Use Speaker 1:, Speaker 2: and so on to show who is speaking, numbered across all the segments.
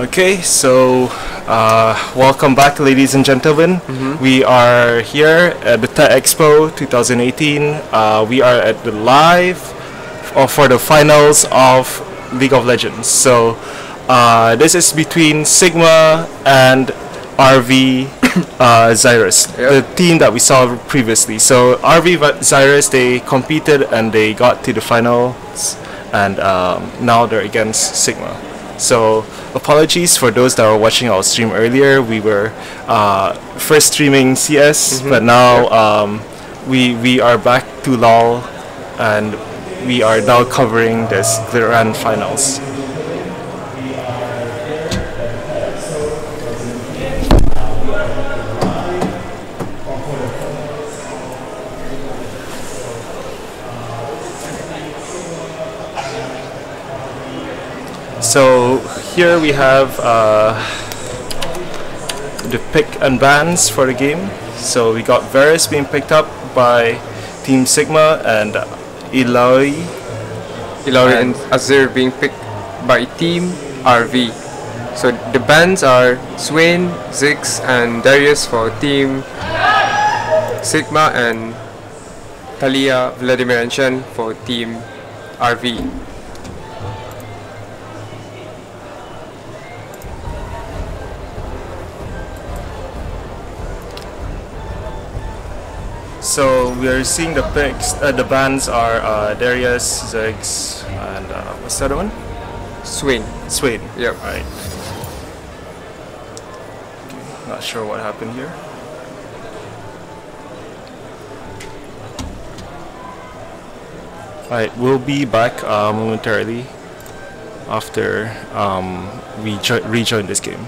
Speaker 1: Okay, so welcome back, ladies and gentlemen. We are here at the TechXpo 2018. We are at the live for the finals of League of Legends. So this is between Sigma and RV Zyrus, the team that we saw previously. So RV Zyrus, they competed and they got to the finals, and now they're against Sigma. So apologies for those that were watching our stream earlier. We were first streaming CS, but now we are back to LoL, and we are now covering the grand finals. So here we have the pick and bans for the game. So we got Varus being picked up by Team Sigma and Ilaoi
Speaker 2: and Azir being picked by Team RV. So the bans are Swain, Ziggs and Darius for Team Sigma, and Talia, Vladimir and Shen for Team RV.
Speaker 1: So we are seeing the picks. The bans are Darius, Ziggs, and what's the other one?
Speaker 2: Swain.
Speaker 1: Swain.
Speaker 2: Yep.
Speaker 1: Right. Okay. Not sure what happened here. Alright, we'll be back momentarily after we rejoin this game.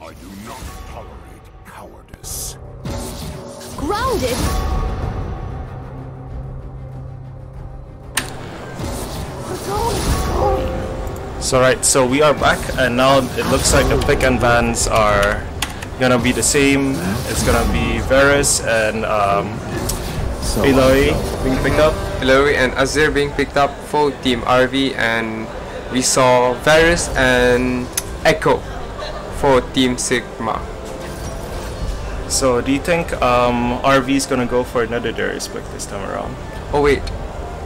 Speaker 3: I do not tolerate cowardice.
Speaker 4: Grounded?
Speaker 1: So right, so we are back, and now it looks like the pick and bans are gonna be the same. It's gonna be Varus and Ilaoi being picked up.
Speaker 2: Ilaoi and Azir being picked up for Team RV, and we saw Varus and Echo for Team Sigma.
Speaker 1: So do you think RV is gonna go for another Darius pick this time around?
Speaker 2: Oh wait,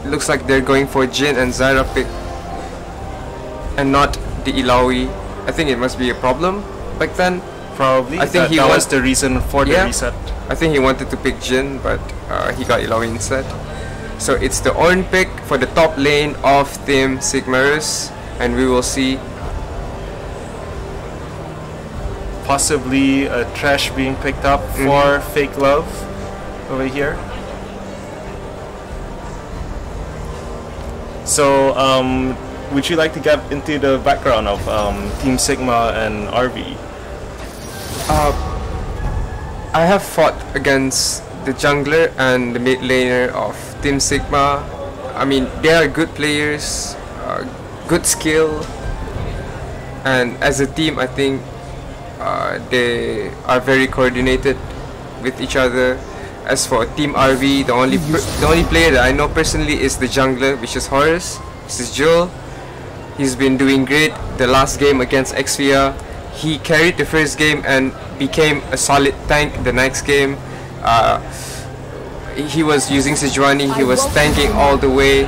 Speaker 2: looks like they're going for Jhin and Zyra pick and not the Ilaoi. I think it must be a problem back then.
Speaker 1: Probably.
Speaker 2: I think
Speaker 1: that was the reason for the reset.
Speaker 2: I think he wanted to pick Jhin, but he got Ilaoi instead. So it's the Ornn pick for the top lane of Team Sigmarus, and we will see
Speaker 1: possibly a Trash being picked up for Fake Love over here. So would you like to get into the background of Team Sigma and RV?
Speaker 2: I have fought against the jungler and the mid laner of Team Sigma. I mean, they are good players, good skill, and as a team I think they are very coordinated with each other. As for Team RV, the only player that I know personally is the jungler, which is Horus. This is Joel. He's been doing great. The last game against Xvia, he carried the first game and became a solid tank the next game. He was using Sejuani, he was tanking all the way,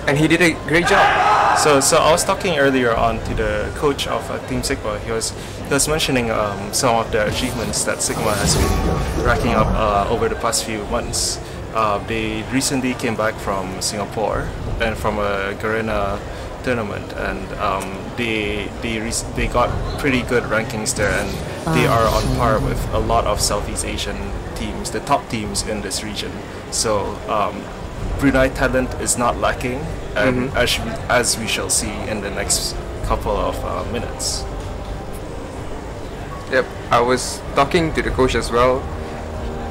Speaker 2: and he did a great job.
Speaker 1: So I was talking earlier on to the coach of Team Sigma. He was mentioning some of the achievements that Sigma has been racking up over the past few months. They recently came back from Singapore and from a Garena tournament, and they got pretty good rankings there, and they are on par with a lot of Southeast Asian teams, the top teams in this region. So Brunei talent is not lacking, and as we shall see in the next couple of minutes.
Speaker 2: Yep, I was talking to the coach as well.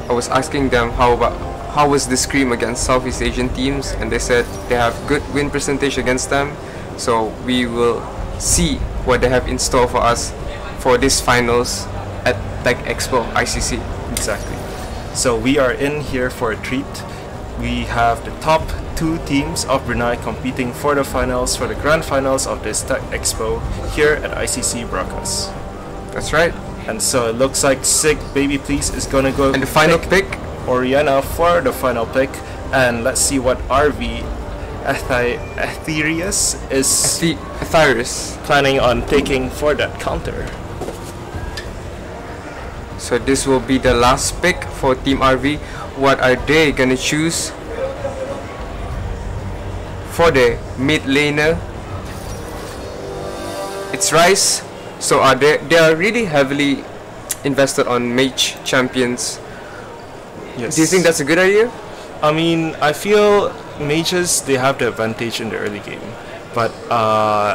Speaker 2: I was asking them how was the scrim against Southeast Asian teams, and they said they have good win percentage against them. So we will see what they have in store for us for this finals at TechXpo ICC.
Speaker 1: Exactly. So we are in here for a treat. We have the top 2 teams of Brunei competing for the finals, for the grand finals of this TechXpo here at ICC Brakas.
Speaker 2: That's right.
Speaker 1: And so it looks like Sig Baby Please is gonna go
Speaker 2: And the final pick,
Speaker 1: Oriana for the final pick, and let's see what RV Aetherius is
Speaker 2: Aetherius
Speaker 1: planning on taking for that counter.
Speaker 2: So this will be the last pick for Team RV. What are they gonna choose for the mid laner? It's Rice. So they are really heavily invested on mage champions.
Speaker 1: Yes.
Speaker 2: Do you think that's a good idea?
Speaker 1: I mean, I feel mages, they have the advantage in the early game, but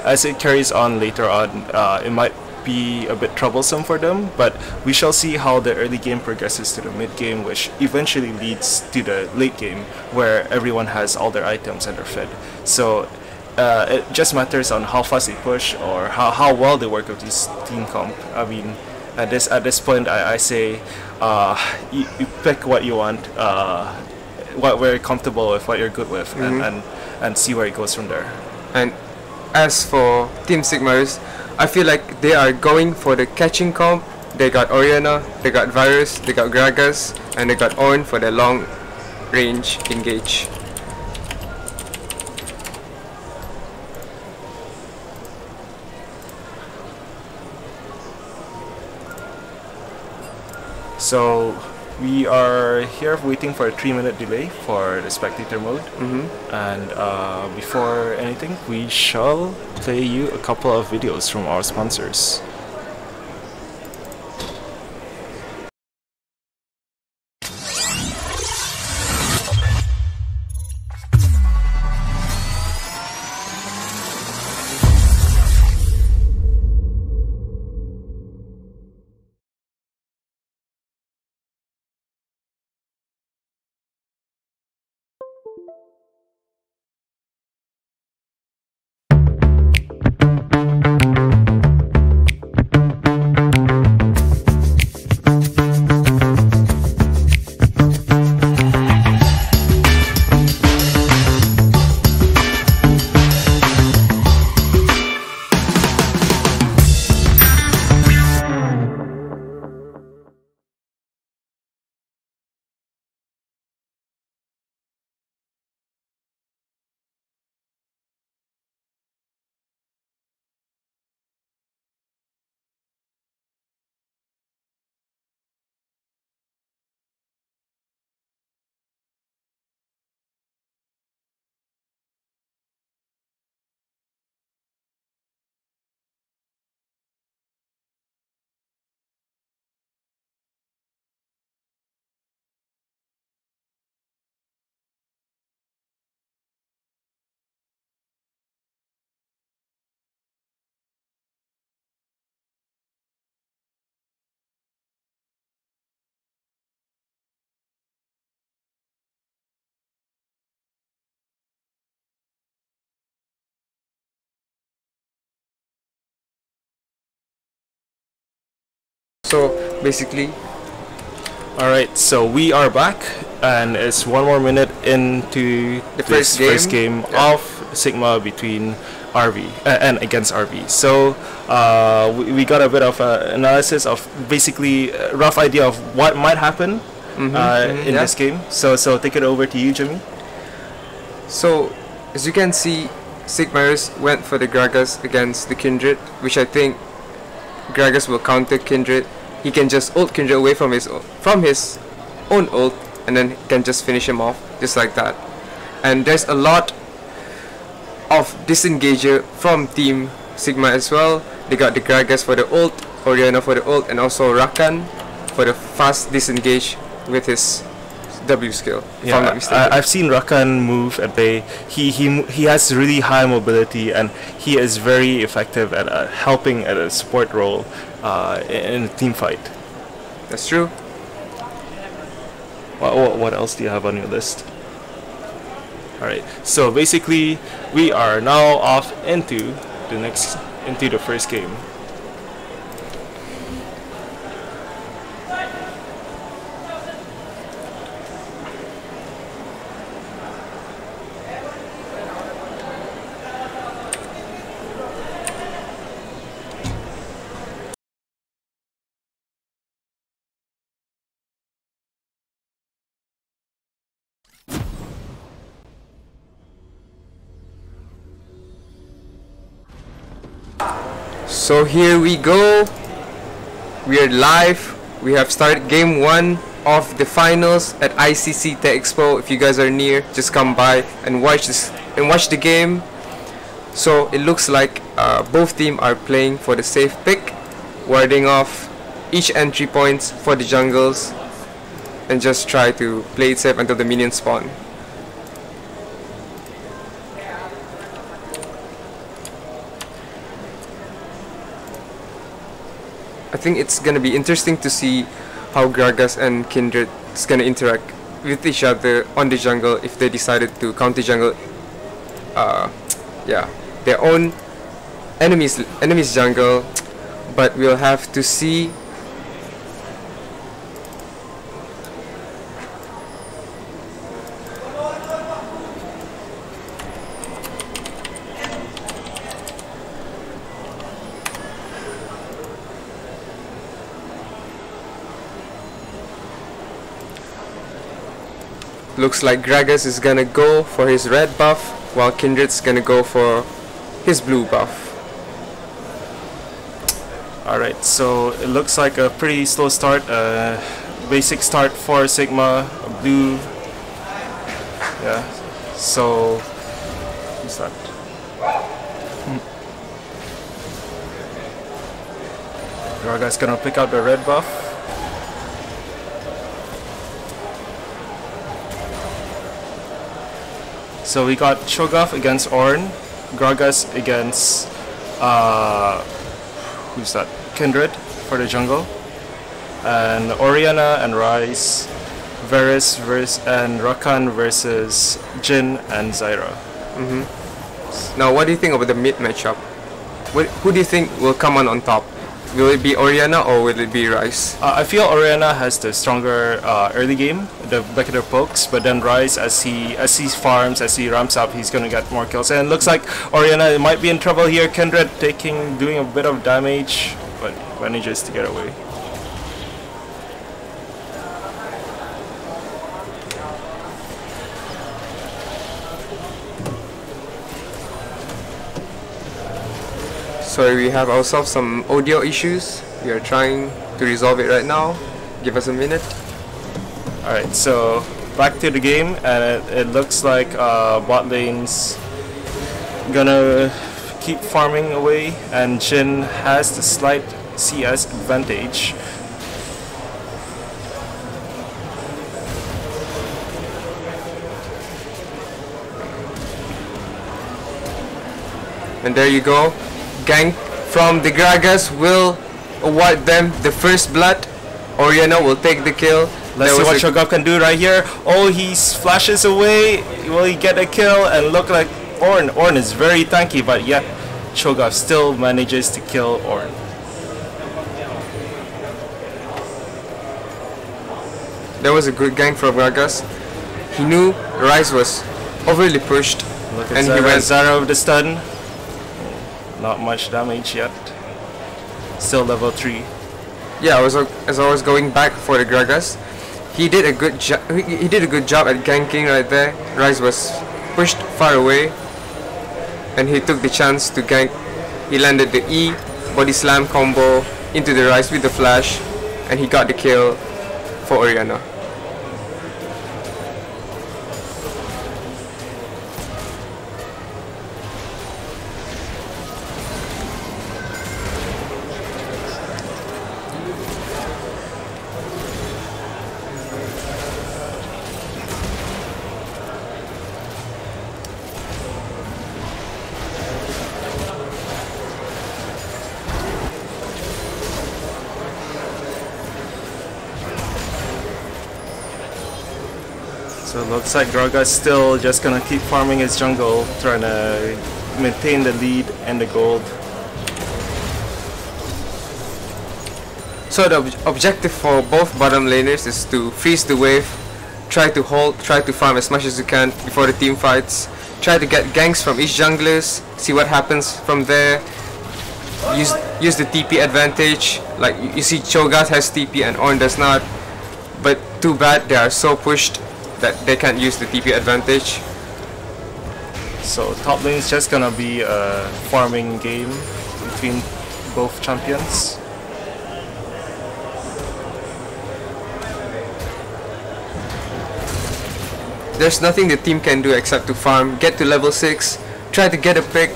Speaker 1: as it carries on later on, it might be a bit troublesome for them, but we shall see how the early game progresses to the mid game, which eventually leads to the late game where everyone has all their items and they're fed. So it just matters on how fast they push or how well they work with this team comp. I mean, at this point, I say you pick what you want, what we're comfortable with, what you're good with, and see where it goes from there.
Speaker 2: And as for Team Sigmars, I feel like they are going for the catching comp. They got Oriana, they got Virus, they got Gragas, and they got Ornn for their long range engage.
Speaker 1: So we are here waiting for a 3-minute delay for the spectator mode, and before anything we shall play you a couple of videos from our sponsors.
Speaker 2: So basically,
Speaker 1: Alright, so we are back, and it's 1 more minute into
Speaker 2: The
Speaker 1: this
Speaker 2: first game.
Speaker 1: first game of Sigma between RV and against RV. So we got a bit of analysis of basically a rough idea of what might happen in this game. So take it over to you, Jimmy.
Speaker 2: so as you can see, Sigmarus went for the Gragas against the Kindred, which I think Gragas will counter Kindred. He can just ult Kindred away from his own ult, and then can just finish him off just like that. And there's a lot of disengager from Team Sigma as well. They got the Gragas for the ult, Orianna for the ult, and also Rakan for the fast disengage with his W skill. If I'm not mistaken.
Speaker 1: I've seen Rakan move at bay. He has really high mobility, and he is very effective at helping at a support role in a team fight.
Speaker 2: That's true.
Speaker 1: What else do you have on your list? Alright, so basically we are now off into the first game.
Speaker 2: So here we go. We are live. We have started game 1 of the finals at ICC TechXpo. If you guys are near, just come by and watch the game. So it looks like both teams are playing for the safe pick, warding off each entry points for the jungles, and just try to play it safe until the minions spawn. I think it's gonna be interesting to see how Gragas and Kindred is gonna interact with each other on the jungle if they decided to counter jungle their own enemies jungle, but we'll have to see. Looks like Gragas is gonna go for his red buff, while Kindred's gonna go for his blue buff.
Speaker 1: Alright, so it looks like a pretty slow start. Basic start for Sigma, blue. Yeah, so who's that? Gragas gonna pick out the red buff. So we got Cho'Gath against Ornn, Gragas against who's that? Kindred for the jungle, and Orianna and Ryze, Varus and Rakan versus Jhin and Zyra.
Speaker 2: Now, what do you think about the mid matchup? Who do you think will come on top? Will it be Orianna or will it be Ryze?
Speaker 1: I feel Orianna has the stronger early game, the better pokes, but then Ryze, as he farms, as he ramps up, he's gonna get more kills. And it looks like Orianna might be in trouble here. Kindred doing a bit of damage, but manages to get away.
Speaker 2: Sorry, we have ourselves some audio issues. We are trying to resolve it right now. Give us a minute.
Speaker 1: Alright, so back to the game, and it looks like bot lane's gonna keep farming away, and Jhin has the slight CS advantage.
Speaker 2: And there you go. Gank from the Gragas will award them the first blood. Orianna will take the kill.
Speaker 1: Let's see what Cho'Gath can do right here. Oh, he flashes away. Will he get a kill? And look like Ornn. Ornn is very tanky, but yet Cho'Gath still manages to kill Ornn.
Speaker 2: That was a good gank from Gragas. He knew Ryze was overly pushed.
Speaker 1: Look at Zyra. He went Zyra with the stun. Not much damage yet. Still level 3.
Speaker 2: Yeah, as I was going back for the Gragas, he did a good job. He did a good job at ganking right there. Ryze was pushed far away. and he took the chance to gank. He landed the E body slam combo into the Ryze with the flash, and he got the kill for Orianna.
Speaker 1: So it looks like Draga's still just gonna keep farming his jungle, trying to maintain the lead and the gold.
Speaker 2: So the objective for both bottom laners is to freeze the wave, try to hold, try to farm as much as you can before the team fights, try to get ganks from each junglers, see what happens from there, use the TP advantage. Like you see Cho'Gath has TP and Ornn does not, but too bad they are so pushed that they can't use the TP advantage.
Speaker 1: So top lane is just gonna be a farming game between both champions.
Speaker 2: There's nothing the team can do except to farm, get to level 6, try to get a pick,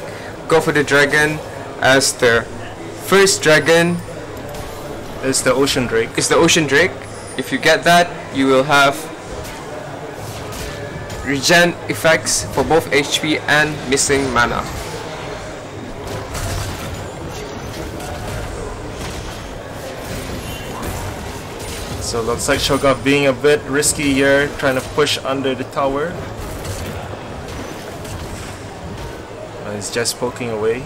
Speaker 2: go for the dragon, as the first dragon
Speaker 1: It's the Ocean Drake.
Speaker 2: is the Ocean Drake. If you get that, you will have regen effects for both HP and missing mana.
Speaker 1: So looks like Cho'Gath being a bit risky here, trying to push under the tower. He's just poking away.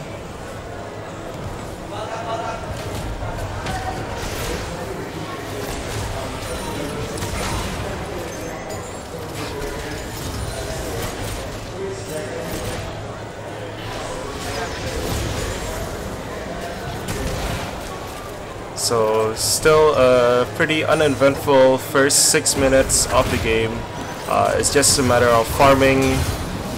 Speaker 1: So still a pretty uneventful first 6 minutes of the game. It's just a matter of farming,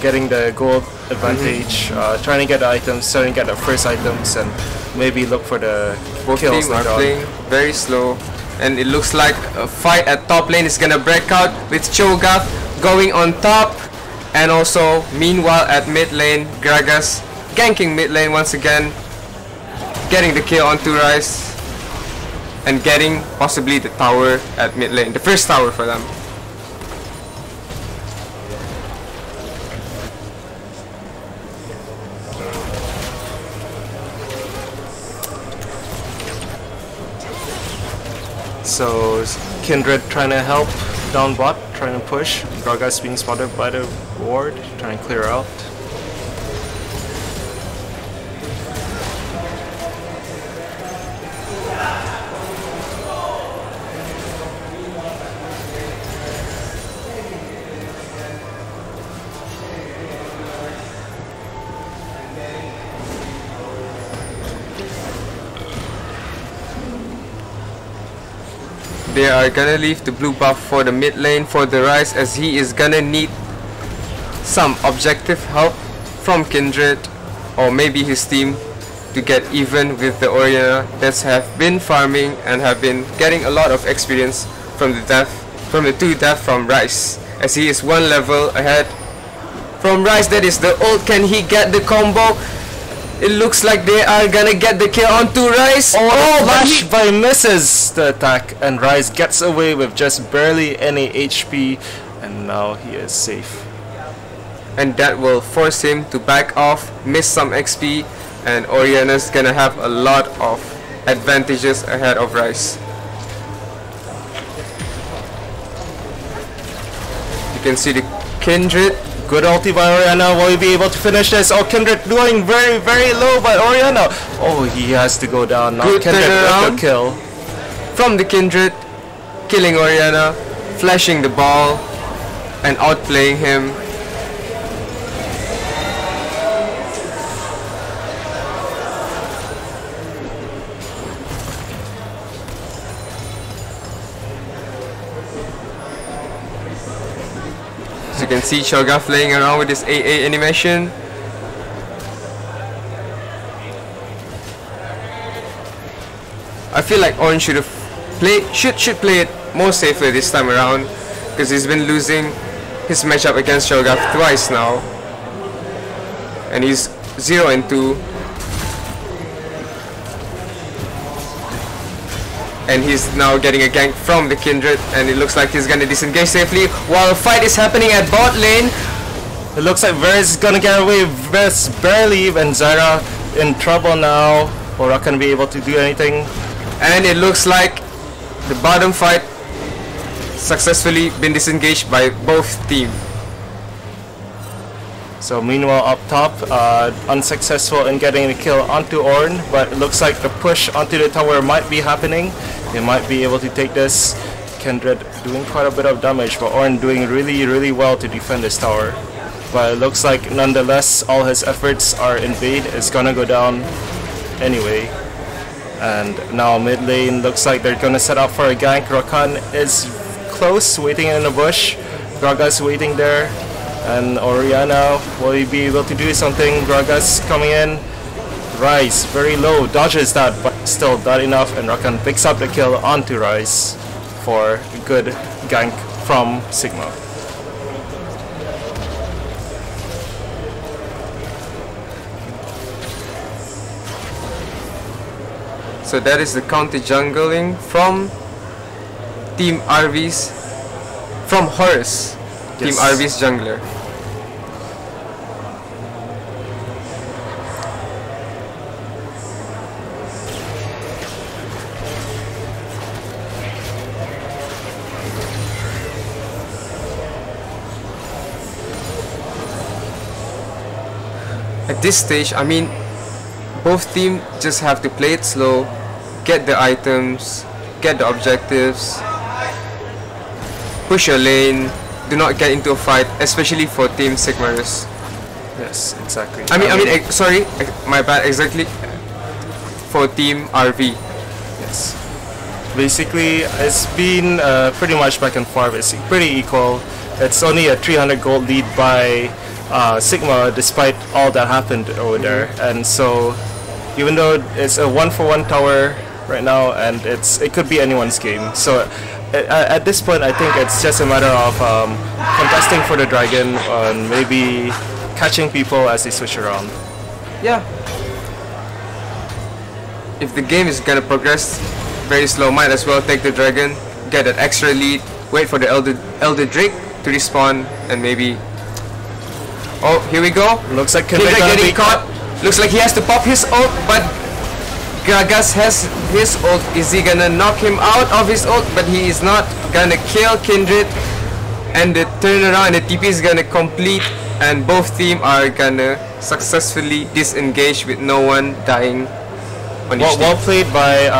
Speaker 1: getting the gold advantage, trying to get the items, trying to get the first items, and maybe look for the
Speaker 2: Both
Speaker 1: kills
Speaker 2: teams are
Speaker 1: later on.
Speaker 2: playing very slow, and it looks like a fight at top lane is gonna break out with Cho'Gath going on top, and also meanwhile at mid lane, Gragas ganking mid lane once again, getting the kill onto Ryze, and getting possibly the tower at mid lane, the first tower for them.
Speaker 1: So Kindred trying to help down bot, trying to push. Gragas being spotted by the ward, trying to clear out.
Speaker 2: They are gonna leave the blue buff for the mid lane for the Ryze, as he is gonna need some objective help from Kindred or maybe his team to get even with the Orianna that have been farming and have been getting a lot of experience from the two death from Ryze, as he is one level ahead from Ryze. That is the ult. Can he get the combo? It looks like they are gonna get the kill onto Ryze.
Speaker 1: Oh, flash by misses the attack, and Ryze gets away with just barely any HP, and now he is safe.
Speaker 2: And that will force him to back off, miss some XP, and Orianna's gonna have a lot of advantages ahead of Ryze. You can see the Kindred.
Speaker 1: Good ulti by Orianna. Will he be able to finish this? Oh, Kindred doing very, very low by Orianna. Oh, he has to go down now.
Speaker 2: Good
Speaker 1: Kindred with
Speaker 2: turnaround
Speaker 1: the kill.
Speaker 2: from the Kindred, killing Orianna, flashing the ball, and outplaying him. As you can see, Cho'Gath playing around with his AA animation. I feel like Orange should have should play it more safely this time around, because he's been losing his matchup against Shogun twice now, and he's 0-2, and he's now getting a gank from the Kindred, and it looks like he's gonna disengage safely while a fight is happening at bot lane.
Speaker 1: It looks like Ver's gonna get away. Ver's barely, and Zara in trouble now. Or not gonna be able to do anything.
Speaker 2: And it looks like the bottom fight successfully been disengaged by both teams.
Speaker 1: So meanwhile up top, unsuccessful in getting the kill onto Ornn, but it looks like the push onto the tower might be happening. They might be able to take this. Kindred doing quite a bit of damage, but Ornn doing really well to defend this tower. But it looks like nonetheless all his efforts are in vain. It's gonna go down anyway. And now mid lane looks like they're gonna set up for a gank. Rakan is close, waiting in the bush. Gragas waiting there. And Oriana, will he be able to do something? Gragas coming in. Ryze very low, dodges that, but still not enough, and Rakan picks up the kill onto Ryze for a good gank from Sigma.
Speaker 2: So that is the counter jungling from Team RV's, from Horus, yes. Team RV's jungler. At this stage, I mean, both teams just have to play it slow, get the items, get the objectives, push your lane, do not get into a fight, especially for Team Sigmarus.
Speaker 1: Yes, exactly.
Speaker 2: Sorry, my bad, exactly for Team RV.
Speaker 1: Yes. Basically, it's been pretty much back and forth. It's pretty equal. It's only a 300 gold lead by Sigma, despite all that happened over there. And so, even though it's a 1-for-1 tower right now, and it could be anyone's game. So at this point, I think it's just a matter of contesting for the dragon and maybe catching people as they switch around.
Speaker 2: Yeah. If the game is gonna progress very slow, might as well take the dragon, get an extra lead, wait for the Elder Drake to respawn, and maybe. Oh, here we go.
Speaker 1: Looks like
Speaker 2: Kindred getting caught. Looks like he has to pop his ult, but Gragas has his ult. Is he gonna knock him out of his ult? But he is not gonna kill Kindred. And the turnaround, the TP is gonna complete, and both teams are gonna successfully disengage with no one dying on each team.
Speaker 1: Well played by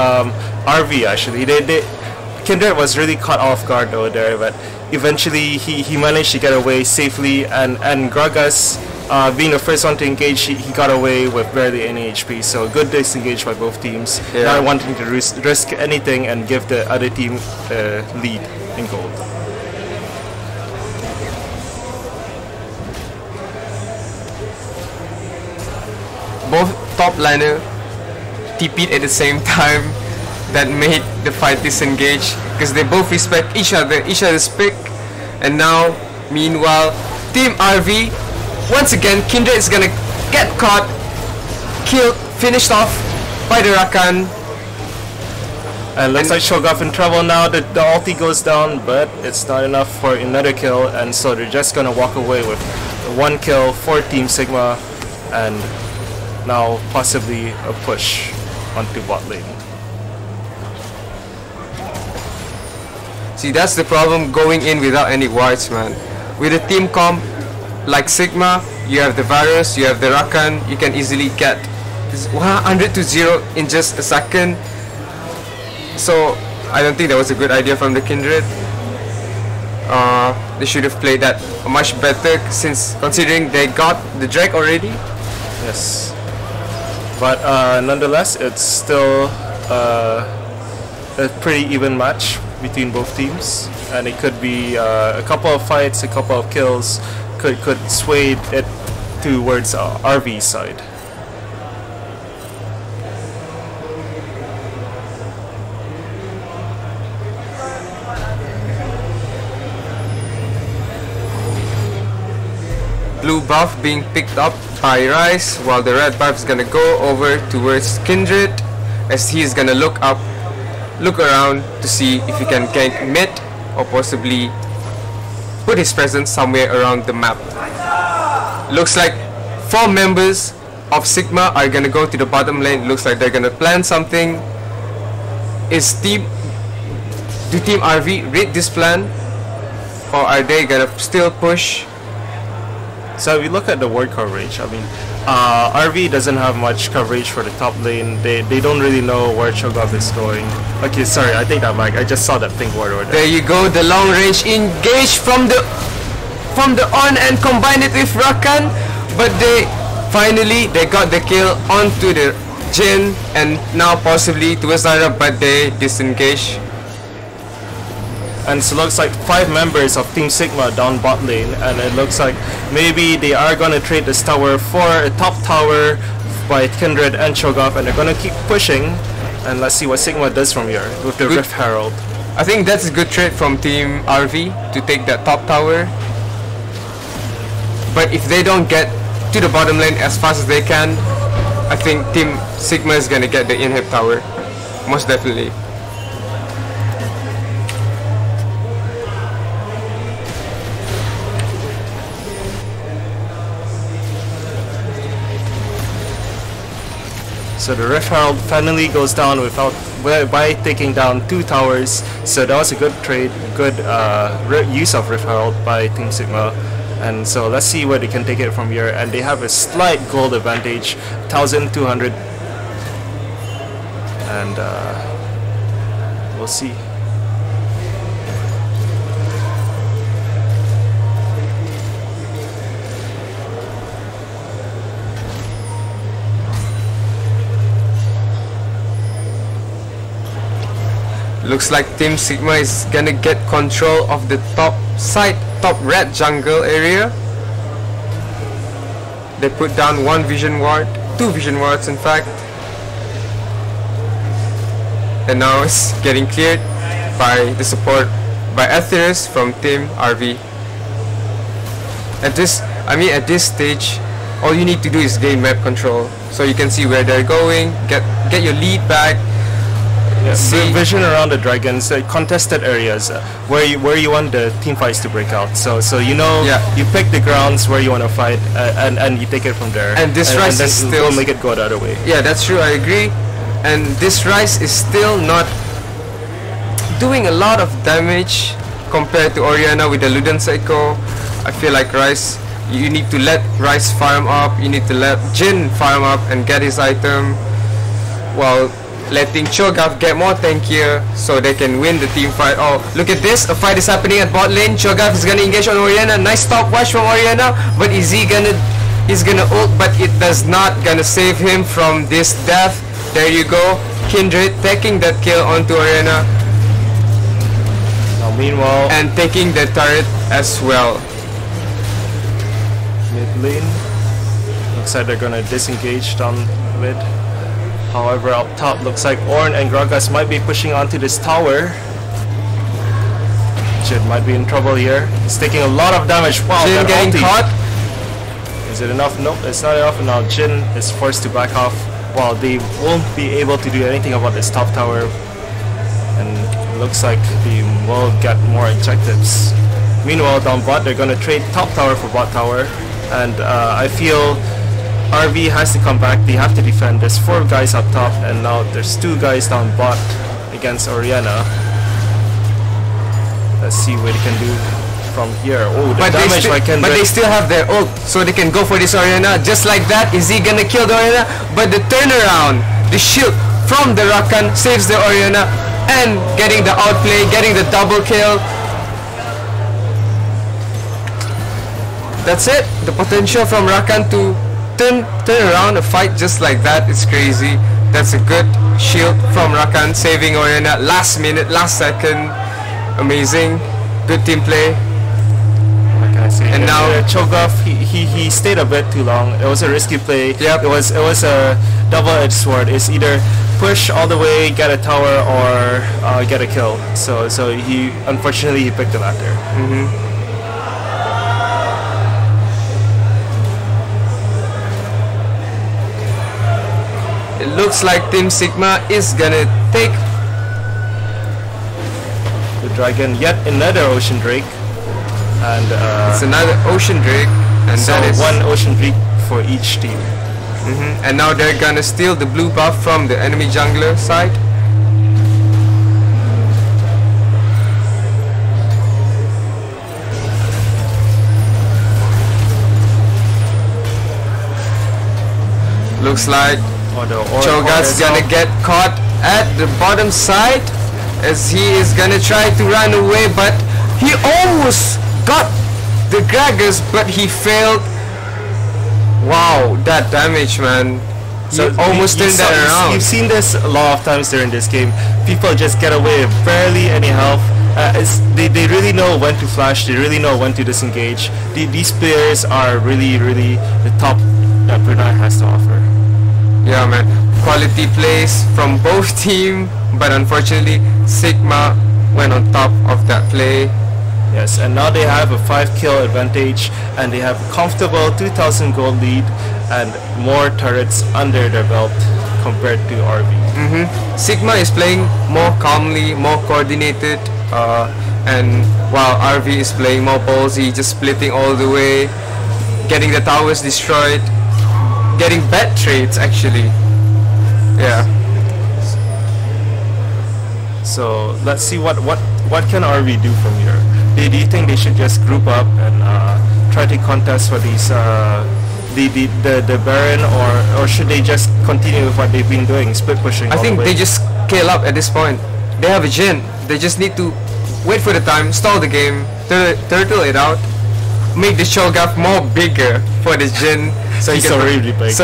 Speaker 1: RV actually. Kindred was really caught off guard over there, but eventually he managed to get away safely, and Gragas, being the first one to engage, he got away with barely any HP, so good disengage by both teams, not wanting to risk anything and give the other team lead in gold.
Speaker 2: Both top liner TP'd at the same time. That made the fight disengage, because they both respect each other's pick. And now, meanwhile, Team RV, once again, Kindred is gonna get caught, killed, finished off by the Rakan.
Speaker 1: And looks like Shogun in trouble now. The ulti goes down, but it's not enough for another kill, and so they're just gonna walk away with one kill for Team Sigma, and now possibly a push onto bot lane.
Speaker 2: See, that's the problem going in without any wards, man. With a team comp like Sigma, you have the Varus, you have the Rakan, you can easily get 100 to 0 in just a second. So, I don't think that was a good idea from the Kindred. They should have played that much better, since considering they got the Drake already.
Speaker 1: Yes. But nonetheless, it's still a pretty even match between both teams, and it could be a couple of fights, a couple of kills could sway it towards RV's side.
Speaker 2: blue buff being picked up by Rice, while the red buff is gonna go over towards Kindred, as he is gonna look around to see if he can gank mid or possibly put his presence somewhere around the map. Looks like 4 members of Sigma are gonna go to the bottom lane. Looks like they're gonna plan something. Do Team RV read this plan, or are they gonna still push?
Speaker 1: So we look at the ward coverage. I mean, RV doesn't have much coverage for the top lane. They don't really know where Cho'Gath is going. Okay, sorry, I take that back. I just saw that pink ward over there.
Speaker 2: There you go, the long range engage from the on and combine it with Rakan, but they got the kill onto the Jhin and now possibly towards Zara, but they disengage.
Speaker 1: And so looks like 5 members of Team Sigma down bot lane, and it looks like maybe they are gonna trade this tower for a top tower by Kindred and Cho'Gath, and they're gonna keep pushing. And let's see what Sigma does from here with the Rift Herald.
Speaker 2: I think that's a good trade from Team RV to take that top tower. But if they don't get to the bottom lane as fast as they can, I think Team Sigma is gonna get the inhib tower, most definitely.
Speaker 1: So the Rift Herald finally goes down by taking down 2 towers. So that was a good trade, good use of Rift Herald by Team Sigma. And so let's see where they can take it from here. And they have a slight gold advantage, 1,200. And we'll see.
Speaker 2: Looks like Team Sigma is gonna get control of the top red jungle area. They put down 1 vision ward, 2 vision wards in fact. And now it's getting cleared by the support by Aetherius from Team RV. At this stage, all you need to do is gain map control, so you can see where they're going, get your lead back.
Speaker 1: Yeah, see vision around the dragons, contested areas where you want the team fights to break out. So you know, you pick the grounds where you want to fight, and you take it from there.
Speaker 2: And this Rice is still
Speaker 1: make it go the other way.
Speaker 2: Yeah, that's true. I agree. And this Rice is still not doing a lot of damage compared to Orianna with the Luden Psycho. I feel like Rice, you need to let Rice farm up. You need to let Jhin farm up and get his item, while letting Cho'Gath get more tankier so they can win the team fight. Oh, look at this, a fight is happening at bot lane. Cho'Gath is gonna engage on Orianna. Nice stopwatch from Orianna, but he's gonna ult, but it does not gonna save him from this death. There you go, Kindred taking that kill onto Orianna.
Speaker 1: Now meanwhile,
Speaker 2: and taking the turret as well.
Speaker 1: Mid lane, looks like they're gonna disengage down mid. However, up top, looks like Ornn and Gragas might be pushing onto this tower. Jhin might be in trouble here. He's taking a lot of damage. Wow,
Speaker 2: Jhin getting caught.
Speaker 1: Is it enough? Nope, it's not enough. And now Jhin is forced to back off. While they won't be able to do anything about this top tower. And it looks like they will get more objectives. Meanwhile, down bot, they're going to trade top tower for bot tower. And I feel RV has to come back. They have to defend. There's 4 guys up top, and now there's 2 guys down bot against Orianna. Let's see what they can do from here. Oh, the damage by Kindred.
Speaker 2: But they still have their ult, so they can go for this Orianna. Just like that, is he gonna kill the Orianna? But the turnaround, the shield from the Rakan saves the Orianna, and getting the outplay, getting the double kill. That's it. The potential from Rakan to turn around a fight just like that, it's crazy. That's a good shield from Rakan, saving Orianna last minute, last second. Amazing, good team play.
Speaker 1: What can I say?
Speaker 2: And now
Speaker 1: Cho'Gath, he stayed a bit too long. It was a risky play.
Speaker 2: Yep.
Speaker 1: It was a double-edged sword. It's either push all the way, get a tower, or get a kill. So he unfortunately he picked the latter.
Speaker 2: looks like Team Sigma is gonna take
Speaker 1: the dragon, yet another ocean drake, and
Speaker 2: it's another ocean drake, and
Speaker 1: so
Speaker 2: that is
Speaker 1: one ocean drake for each team.
Speaker 2: and now they're gonna steal the blue buff from the enemy jungler side. Looks like Cho'Gath's gonna get caught at the bottom side as he is gonna try to run away, but he almost got the Gragas, but he failed. Wow, that damage, man. So almost turned that around.
Speaker 1: You've seen this a lot of times during this game. People just get away with barely any health. They really know when to flash. They really know when to disengage. These players are really the top that Brunei has to offer.
Speaker 2: Yeah, man. Quality plays from both team, but unfortunately Sigma went on top of that play.
Speaker 1: Yes, and now they have a 5-kill advantage, and they have a comfortable 2,000 gold lead and more turrets under their belt compared to RV.
Speaker 2: Sigma is playing more calmly, more coordinated, and while RV is playing more ballsy, just splitting all the way, getting the towers destroyed, getting bad trades actually. Yeah. So
Speaker 1: let's see what can RV do from here. Do you think they should just group up and try to contest for these the Baron, or should they just continue with what they've been doing, split pushing?
Speaker 2: I think they just scale up at this point. They have a Jhin. They just need to wait for the time, stall the game, turtle it out, make the Cho'Gath more bigger for the Jhin, so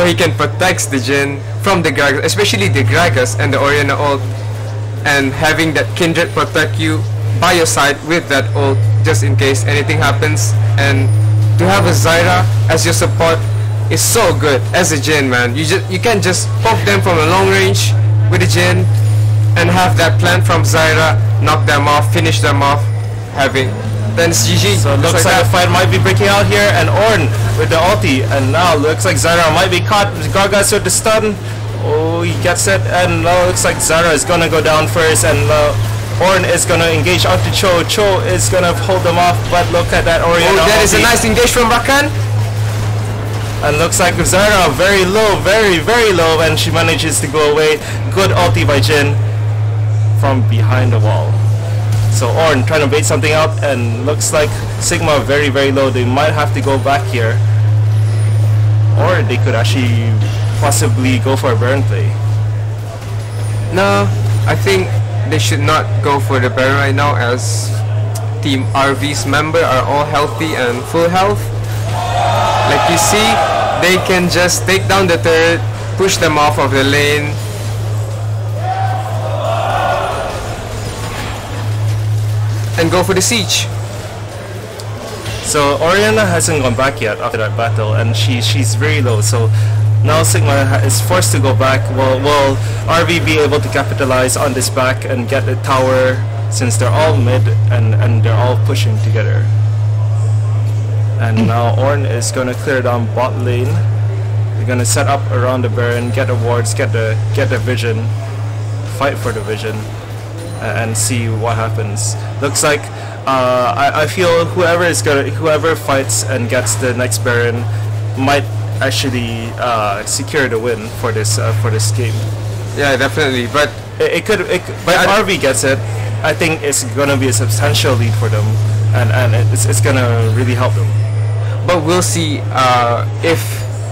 Speaker 2: he can protect the Jhin from the Gragas, especially the Gragas and the Orianna ult, and having that Kindred protect you by your side with that ult just in case anything happens. And to have a Zyra as your support is so good as a Jhin, man. You can't just poke them from a long range with a Jhin and have that plant from Zyra, knock them off, finish them off, then it's GG.
Speaker 1: So it looks like a fight might be breaking out here, and Ornn with the ulti, and now looks like Zyra might be caught. Gragas with the stun. Oh, he gets it, and now looks like Zyra is gonna go down first, and Ornn is gonna engage onto Cho. Cho is gonna hold them off, but look at that Orianna.
Speaker 2: Oh, that is a nice engage from Rakan.
Speaker 1: And looks like Zyra very low, very low, and she manages to go away. Good ulti by Jhin from behind the wall. So Ornn trying to bait something out, and looks like Sigma very low. They might have to go back here, or they could actually possibly go for a Baron play.
Speaker 2: No, I think they should not go for the Baron right now, as Team RV's member are all healthy and full health. Like you see, they can just take down the turret, push them off of the lane, and go for the siege.
Speaker 1: So Orianna hasn't gone back yet after that battle, and she's very low. So now Sigma is forced to go back. Will RV be able to capitalize on this back and get the tower, since they're all mid and they're all pushing together? And now Ornn is gonna clear down bot lane. They're gonna set up around the Baron, get the wards, get the vision, fight for the vision, and see what happens. Looks like I feel whoever fights and gets the next Baron might actually secure the win for this game.
Speaker 2: Yeah, definitely. But
Speaker 1: it could. But if RV gets it, I think it's gonna be a substantial lead for them, and it's gonna really help them.
Speaker 2: But we'll see if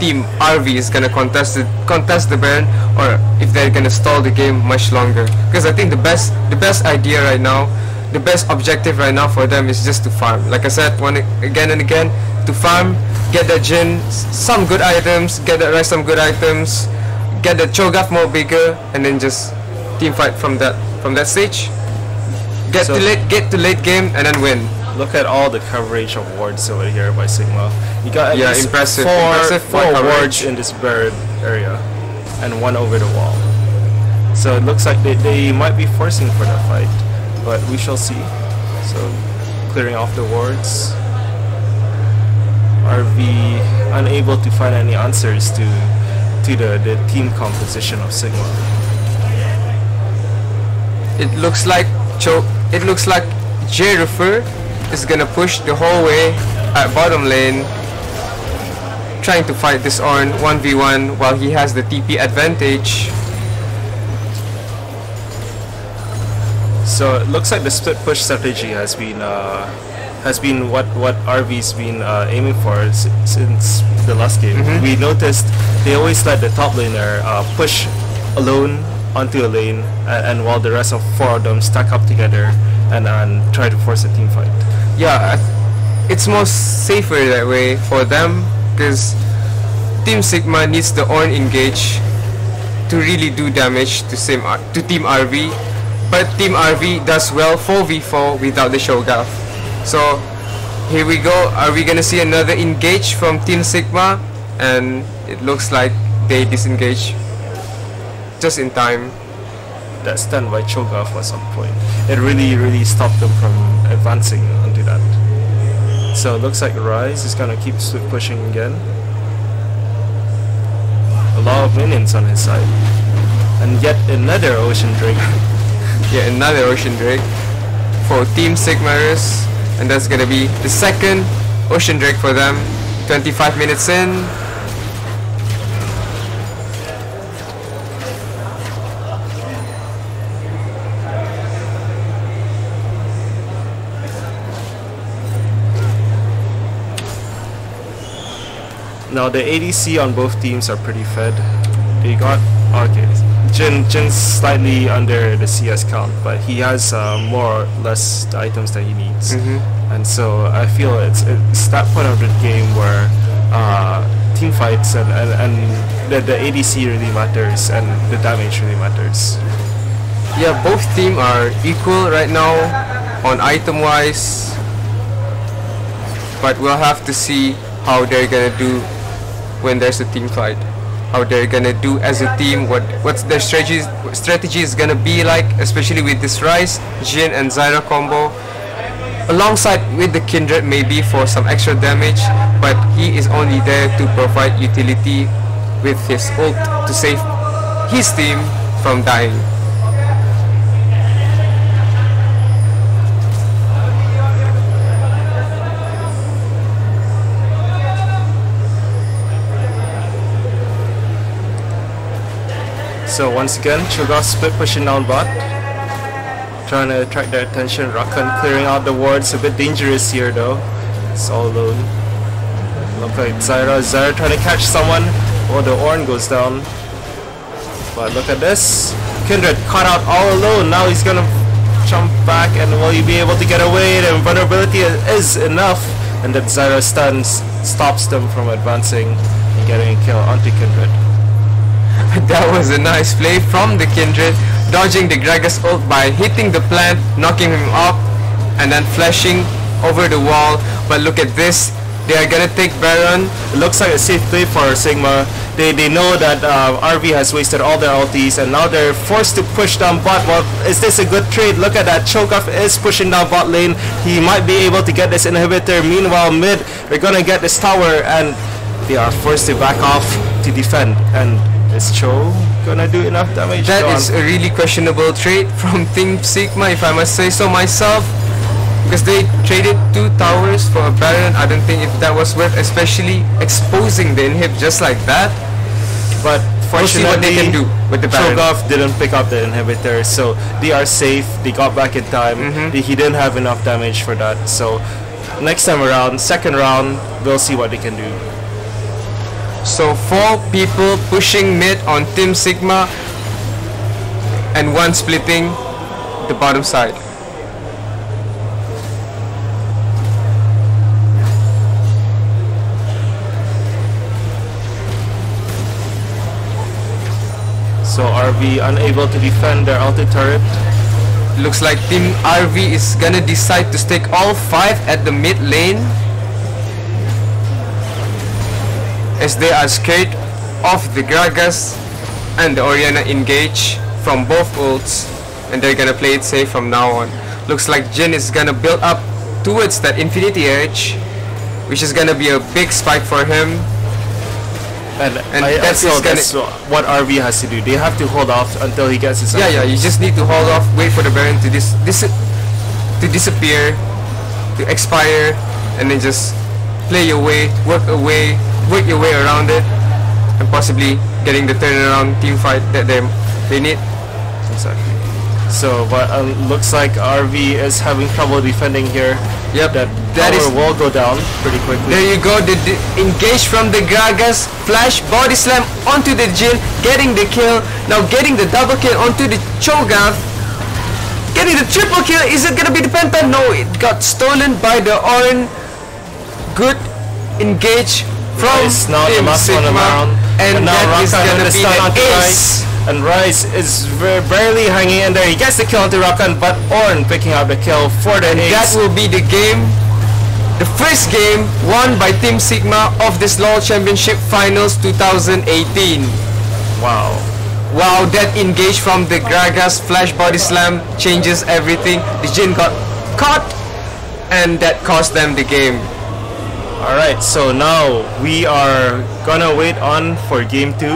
Speaker 2: Team RV is gonna contest the Baron, or if they're gonna stall the game much longer. Because I think the best idea right now, the best objective right now for them is just to farm. Like I said, again and again, to farm, get the Jhin some good items, get the rest some good items, get the Cho'Gath more bigger, and then just team fight from that stage. Get to late game and then win.
Speaker 1: Look at all the coverage of wards over here by Sigma. You got at least
Speaker 2: impressive
Speaker 1: four wards in this bird area, and one over the wall. So it looks like they might be forcing for that fight, but we shall see. So clearing off the wards. RV unable to find any answers to to the team composition of Sigma.
Speaker 2: It looks like J-Refer is gonna push the whole way at bottom lane, trying to fight this Ornn 1v1 while he has the TP advantage.
Speaker 1: So it looks like the split push strategy has been what RV's been aiming for since the last game. We noticed they always let the top laner push alone onto a lane, and while the rest of 4 of them stack up together and try to force a team fight.
Speaker 2: Yeah, it's more safer that way for them, because Team Sigma needs the Ornn engage to really do damage to Team RV, but Team RV does well 4v4 without the Shogath. So here we go. Are we gonna see another engage from Team Sigma? And it looks like they disengage just in time.
Speaker 1: That stun by Cho'Gath was on point. It really stopped them from advancing onto that. So it looks like Rise is gonna keep pushing again. A lot of minions on his side. And yet another Ocean Drake.
Speaker 2: Yeah, another Ocean Drake for Team Sigmarus. And that's gonna be the second Ocean Drake for them. 25 minutes in.
Speaker 1: Now the ADC on both teams are pretty fed. They got Jin's slightly under the CS count, but he has more or less the items that he needs. And so I feel it's that point of the game where team fights and the ADC really matters and the damage really matters.
Speaker 2: Yeah, both teams are equal right now on item wise, but we'll have to see how they're gonna do when there's a team fight. How they're gonna do as a team, what's their strategy is gonna be like, especially with this Rise, Jhin and Zyra combo, alongside with the Kindred maybe for some extra damage, but he is only there to provide utility with his ult to save his team from dying.
Speaker 1: So once again, Cho'Gath split pushing down bot, trying to attract their attention. Rakan clearing out the wards, a bit dangerous here though. It's all alone. Look like Zyra trying to catch someone. Oh, the Ornn goes down. But look at this, Kindred caught out all alone. Now he's gonna jump back, and will he be able to get away? The invulnerability is enough, and that Zyra stun stops them from advancing and getting a kill onto Kindred.
Speaker 2: That was a nice play from the Kindred, dodging the Gragas ult by hitting the plant, knocking him up, and then flashing over the wall. But look at this, they are gonna take Baron.
Speaker 1: It looks like a safe play for Sigma. They know that RV has wasted all their ultis, and now they're forced to push down bot. Well, is this a good trade? Look at that, Cho'Gath is pushing down bot lane. He might be able to get this inhibitor. Meanwhile, mid, they're gonna get this tower, and they are forced to back off to defend. And is Cho gonna do enough damage?
Speaker 2: That is a really questionable trade from Team Sigma, if I must say so myself, because they traded 2 towers for a Baron. I don't think if that was worth, especially exposing the inhib just like that.
Speaker 1: But
Speaker 2: we'll see what they can do with the Baron.
Speaker 1: Cho'Gath didn't pick up the inhibitor, so they are safe. They got back in time. He didn't have enough damage for that. So next time around, second round, we'll see what they can do.
Speaker 2: So 4 people pushing mid on Team Sigma and 1 splitting the bottom side.
Speaker 1: So RV unable to defend their ulti turret.
Speaker 2: Looks like Team RV is gonna decide to stake all 5 at the mid lane, as they are scared of the Gragas and the Orianna engage from both ults, and they're gonna play it safe from now on. Looks like Jhin is gonna build up towards that Infinity Edge, which is gonna be a big spike for him. And
Speaker 1: that's what RV has to do. They have to hold off until he gets his
Speaker 2: yeah, yeah, you just need to hold off, wait for the Baron to disappear, to expire, and then just play your way, work your way around it, and possibly getting the turnaround team fight that they need.
Speaker 1: Exactly. So, but looks like RV is having trouble defending here.
Speaker 2: Yep,
Speaker 1: that will go down pretty quickly.
Speaker 2: There you go, the engage from the Gragas, flash, body slam onto the Jin, getting the kill, now getting the double kill onto the Cho'Gath, getting the triple kill. Is it gonna be the Penta? No, it got stolen by the Orin. Good engage from Team Sigma, and that is gonna be the ace.
Speaker 1: And Rice is barely hanging in there. He gets the kill onto Rakan, but Ornn picking up the kill for the ace.
Speaker 2: That will be the game, the first game won by Team Sigma of this LoL Championship Finals 2018.
Speaker 1: Wow.
Speaker 2: Wow, that engage from the Gragas flash body slam changes everything. The Jin got caught, and that cost them the game.
Speaker 1: Alright, so now we are gonna wait on for game 2.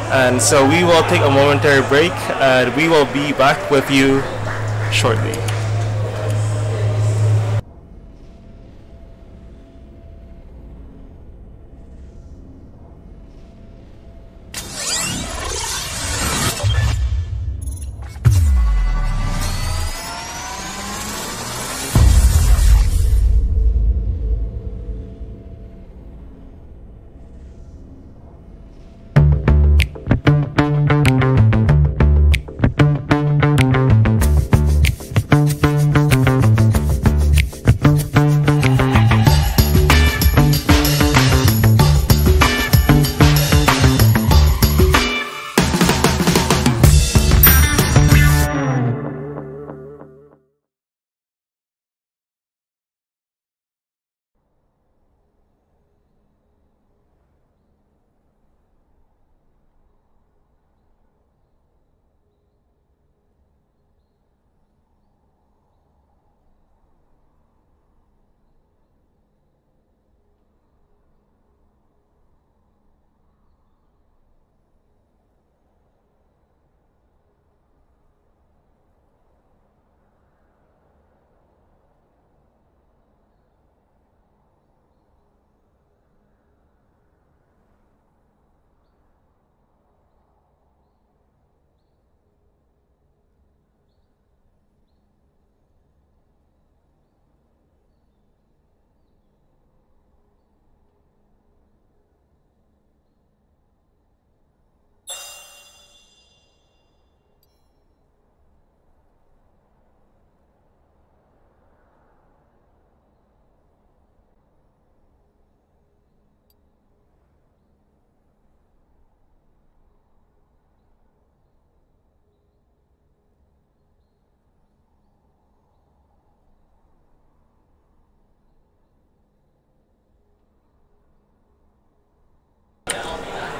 Speaker 1: And so we will take a momentary break and we will be back with you shortly.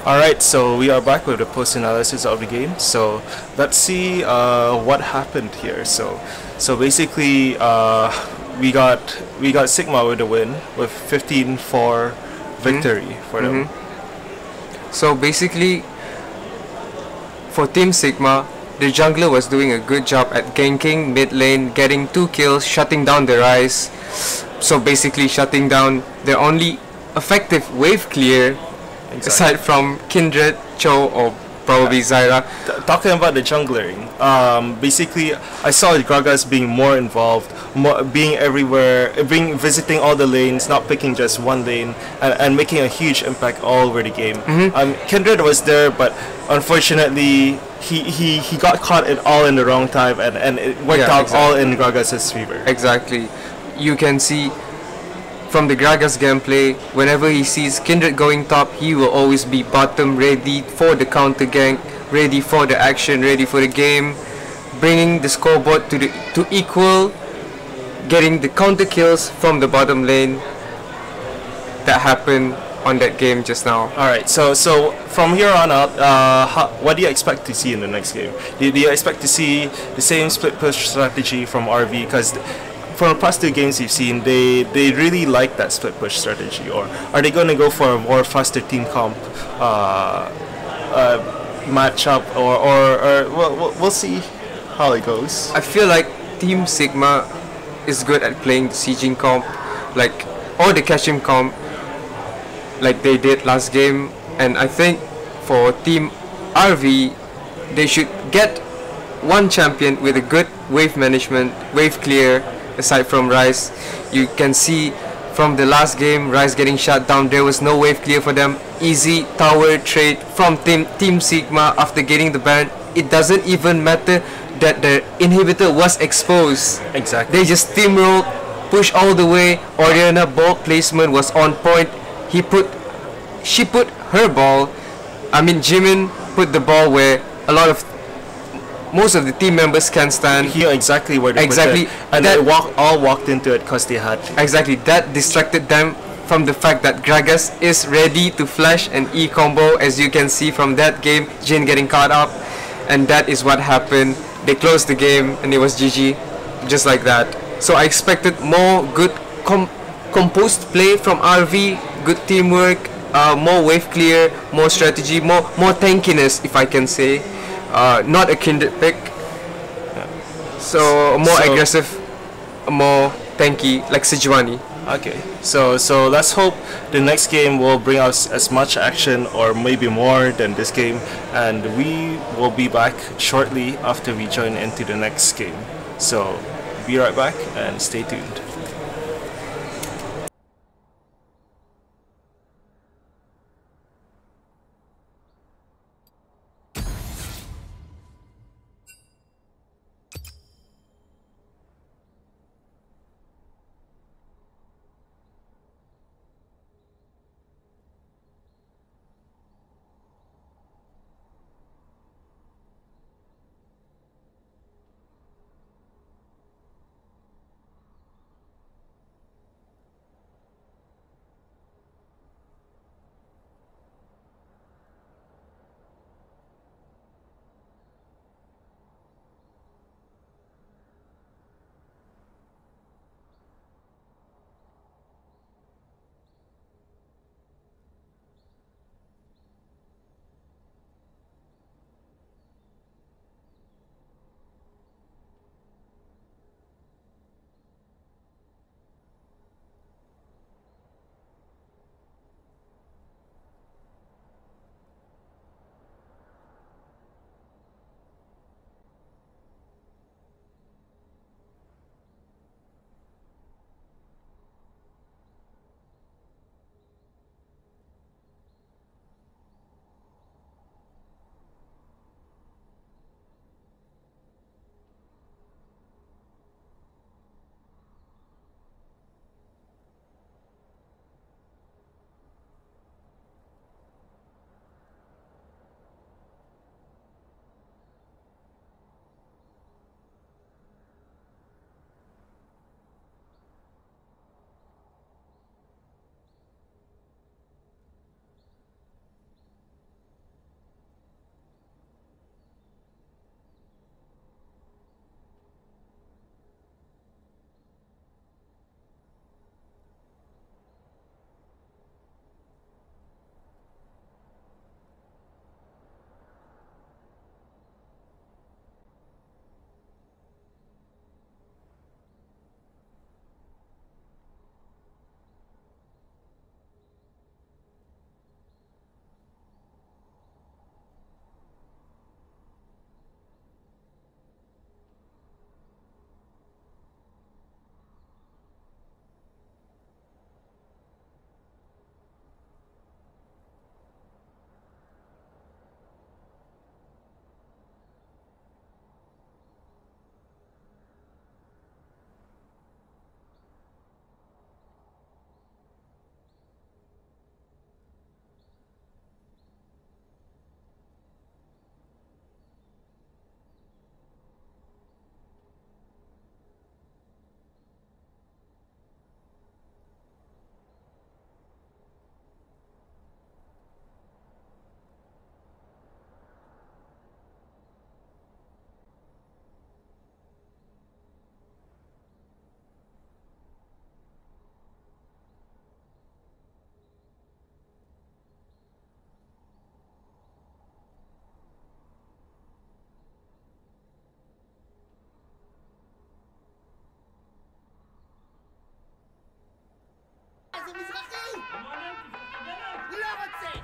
Speaker 1: Alright, so we are back with the post-analysis of the game. So let's see what happened here. So basically we got Sigma with the win with 15-4 victory for them.
Speaker 2: So basically for Team Sigma, the jungler was doing a good job at ganking mid lane, getting 2 kills, shutting down the Ryze. So basically shutting down their only effective wave clear. Exactly. Aside from Kindred, Cho, or probably Zyra.
Speaker 1: Talking about the junglering, basically I saw the Gragas being more involved, being everywhere, visiting all the lanes, not picking just one lane, and making a huge impact all over the game. Kindred was there, but unfortunately he got caught all in the wrong time, and it worked out all in Gragas' favor.
Speaker 2: Exactly. You can see from the Gragas gameplay, whenever he sees Kindred going top, he will always be bottom, ready for the counter gank, ready for the action, ready for the game, bringing the scoreboard to equal, getting the counter kills from the bottom lane. That happened on that game just now.
Speaker 1: Alright, so from here on out, what do you expect to see in the next game? Do you expect to see the same split push strategy from RV? Because from the past two games you've seen, they really like that split push strategy, or are they going to go for a more faster team comp matchup, or well, we'll see how it goes.
Speaker 2: I feel like Team Sigma is good at playing the sieging comp, like, or the catching comp, like they did last game. And I think for Team RV, they should get one champion with a good wave management, wave clear. Aside from Rise, you can see from the last game, Rise getting shut down, there was no wave clear for them. Easy tower trade from Team Sigma after getting the Baron. It doesn't even matter that the inhibitor was exposed.
Speaker 1: Exactly.
Speaker 2: They just steamrolled, push all the way. Oriana ball placement was on point. She put her ball. I mean, Jimin put the ball where most of the team members can stand.
Speaker 1: He knew exactly where to
Speaker 2: Exactly.
Speaker 1: put it, and they all walked into it because they had to.
Speaker 2: Exactly. That distracted them from the fact that Gragas is ready to flash an E combo, as you can see from that game. Jin getting caught up, and that is what happened. They closed the game, and it was GG, just like that. So I expected more good composed play from RV, good teamwork, more wave clear, more strategy, more tankiness, if I can say. Not a kindred pick. So more aggressive, more tanky, like Sejuani.
Speaker 1: Okay, so let's hope the next game will bring us as much action or maybe more than this game, and we will be back shortly after we join into the next game. So be right back and stay tuned.
Speaker 5: זה מזרחי! לא רוצה!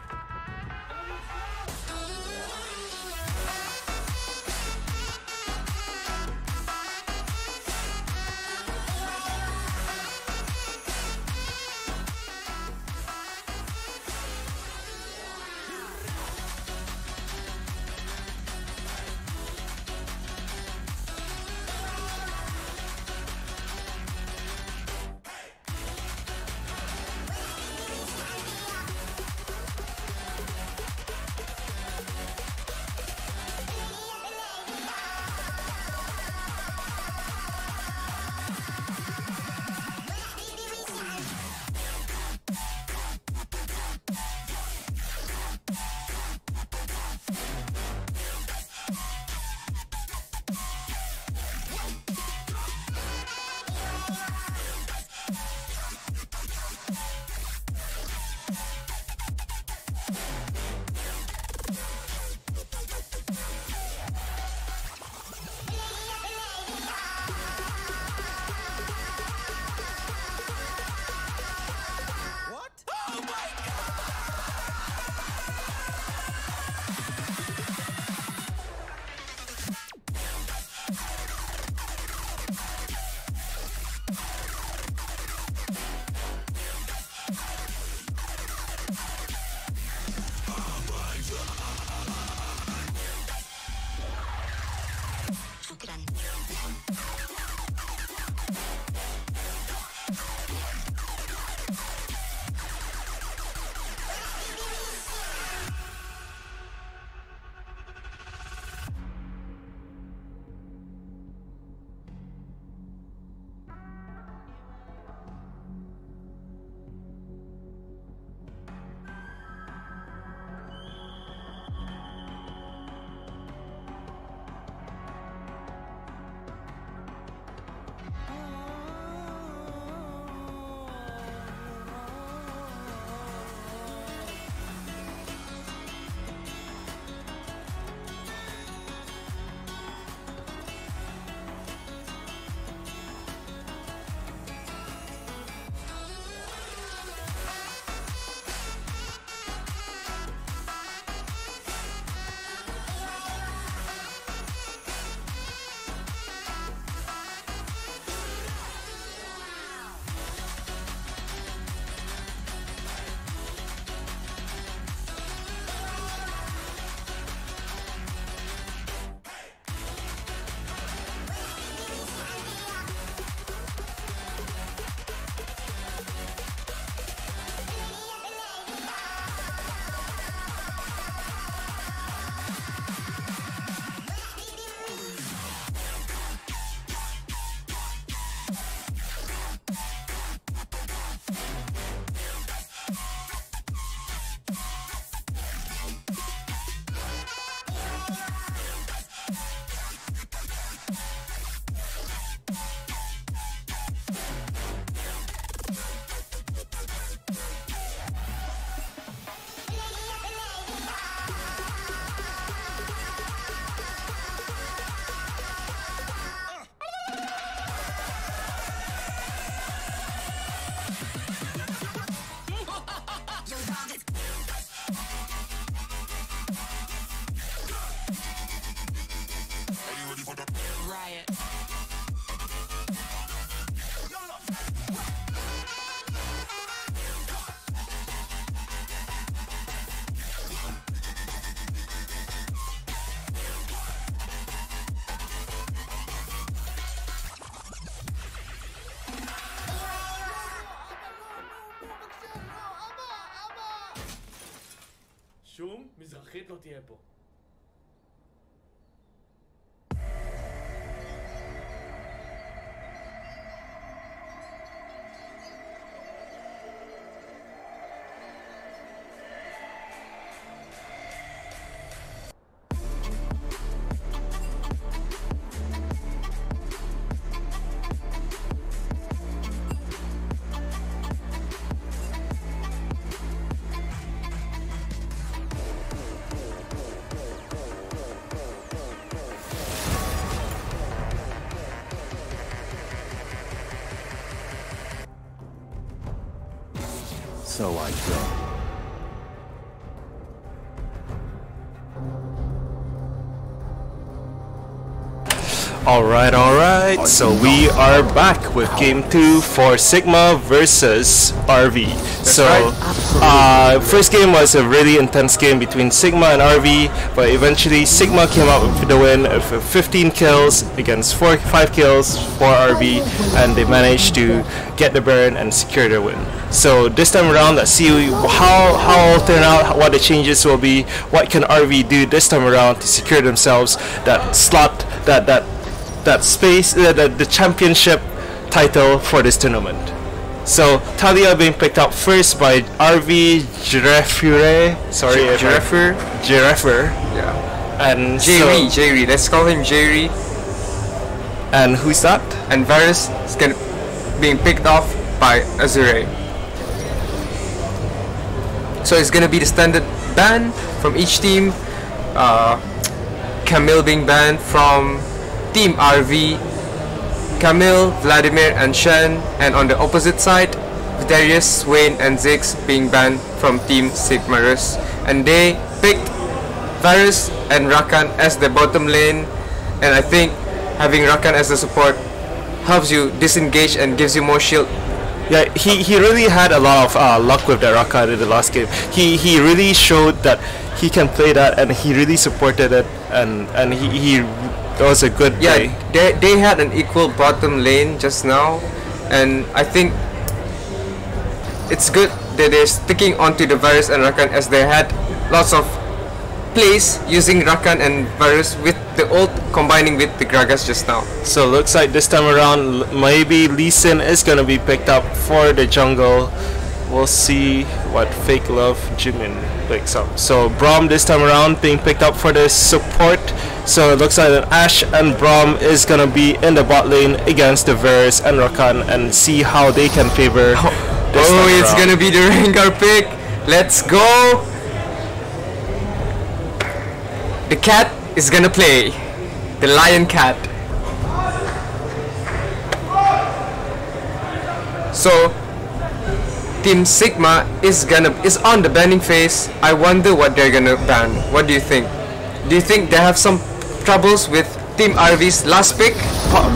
Speaker 6: שום מזרחית לא תהיה פה.
Speaker 3: So I go.
Speaker 1: Alright, so we are back with game 2 for Sigma versus RV. First game was a really intense game between Sigma and RV, but eventually Sigma came out with the win of 15 kills against 5 kills for RV, and they managed to get the Baron and secure their win. So this time around, let's see how it'll turn out, what the changes will be, what can RV do this time around to secure themselves that slot, that space, the championship title for this tournament. So Talia being picked up first by RV Girafure. Sorry, Girafure.
Speaker 2: Yeah.
Speaker 1: And
Speaker 2: Jerry. Let's call him Jerry.
Speaker 1: And who's that?
Speaker 2: And Varus is being picked off by Azure. So it's gonna be the standard ban from each team. Camille being banned from Team RV, Camille, Vladimir and Shen, and on the opposite side, Darius, Wayne and Ziggs being banned from Team Sigmarus. And they picked Varus and Rakan as the bottom lane, and I think having Rakan as the support helps you disengage and gives you more shield.
Speaker 1: Yeah, he really had a lot of luck with the Rakan in the last game. He really showed that he can play that, and he really supported it, and he that was a good play.
Speaker 2: Yeah, they had an equal bottom lane just now, and I think it's good that they're sticking onto the Varus and Rakan, as they had lots of plays using Rakan and Varus with the ult combining with the Gragas just now.
Speaker 1: So looks like this time around maybe Lee Sin is gonna be picked up for the jungle. We'll see what Fake Love Jimin picks up. So Braum this time around being picked up for the support. So it looks like an Ashe and Braum is gonna be in the bot lane against the Varus and Rakan, and see how they can favor.
Speaker 2: It's gonna be the Rengar pick. Let's go. The cat is gonna play. The lion cat. So Team Sigma is on the banning phase. I wonder what they're gonna ban. What do you think? Do you think they have some troubles with Team RV's last pick?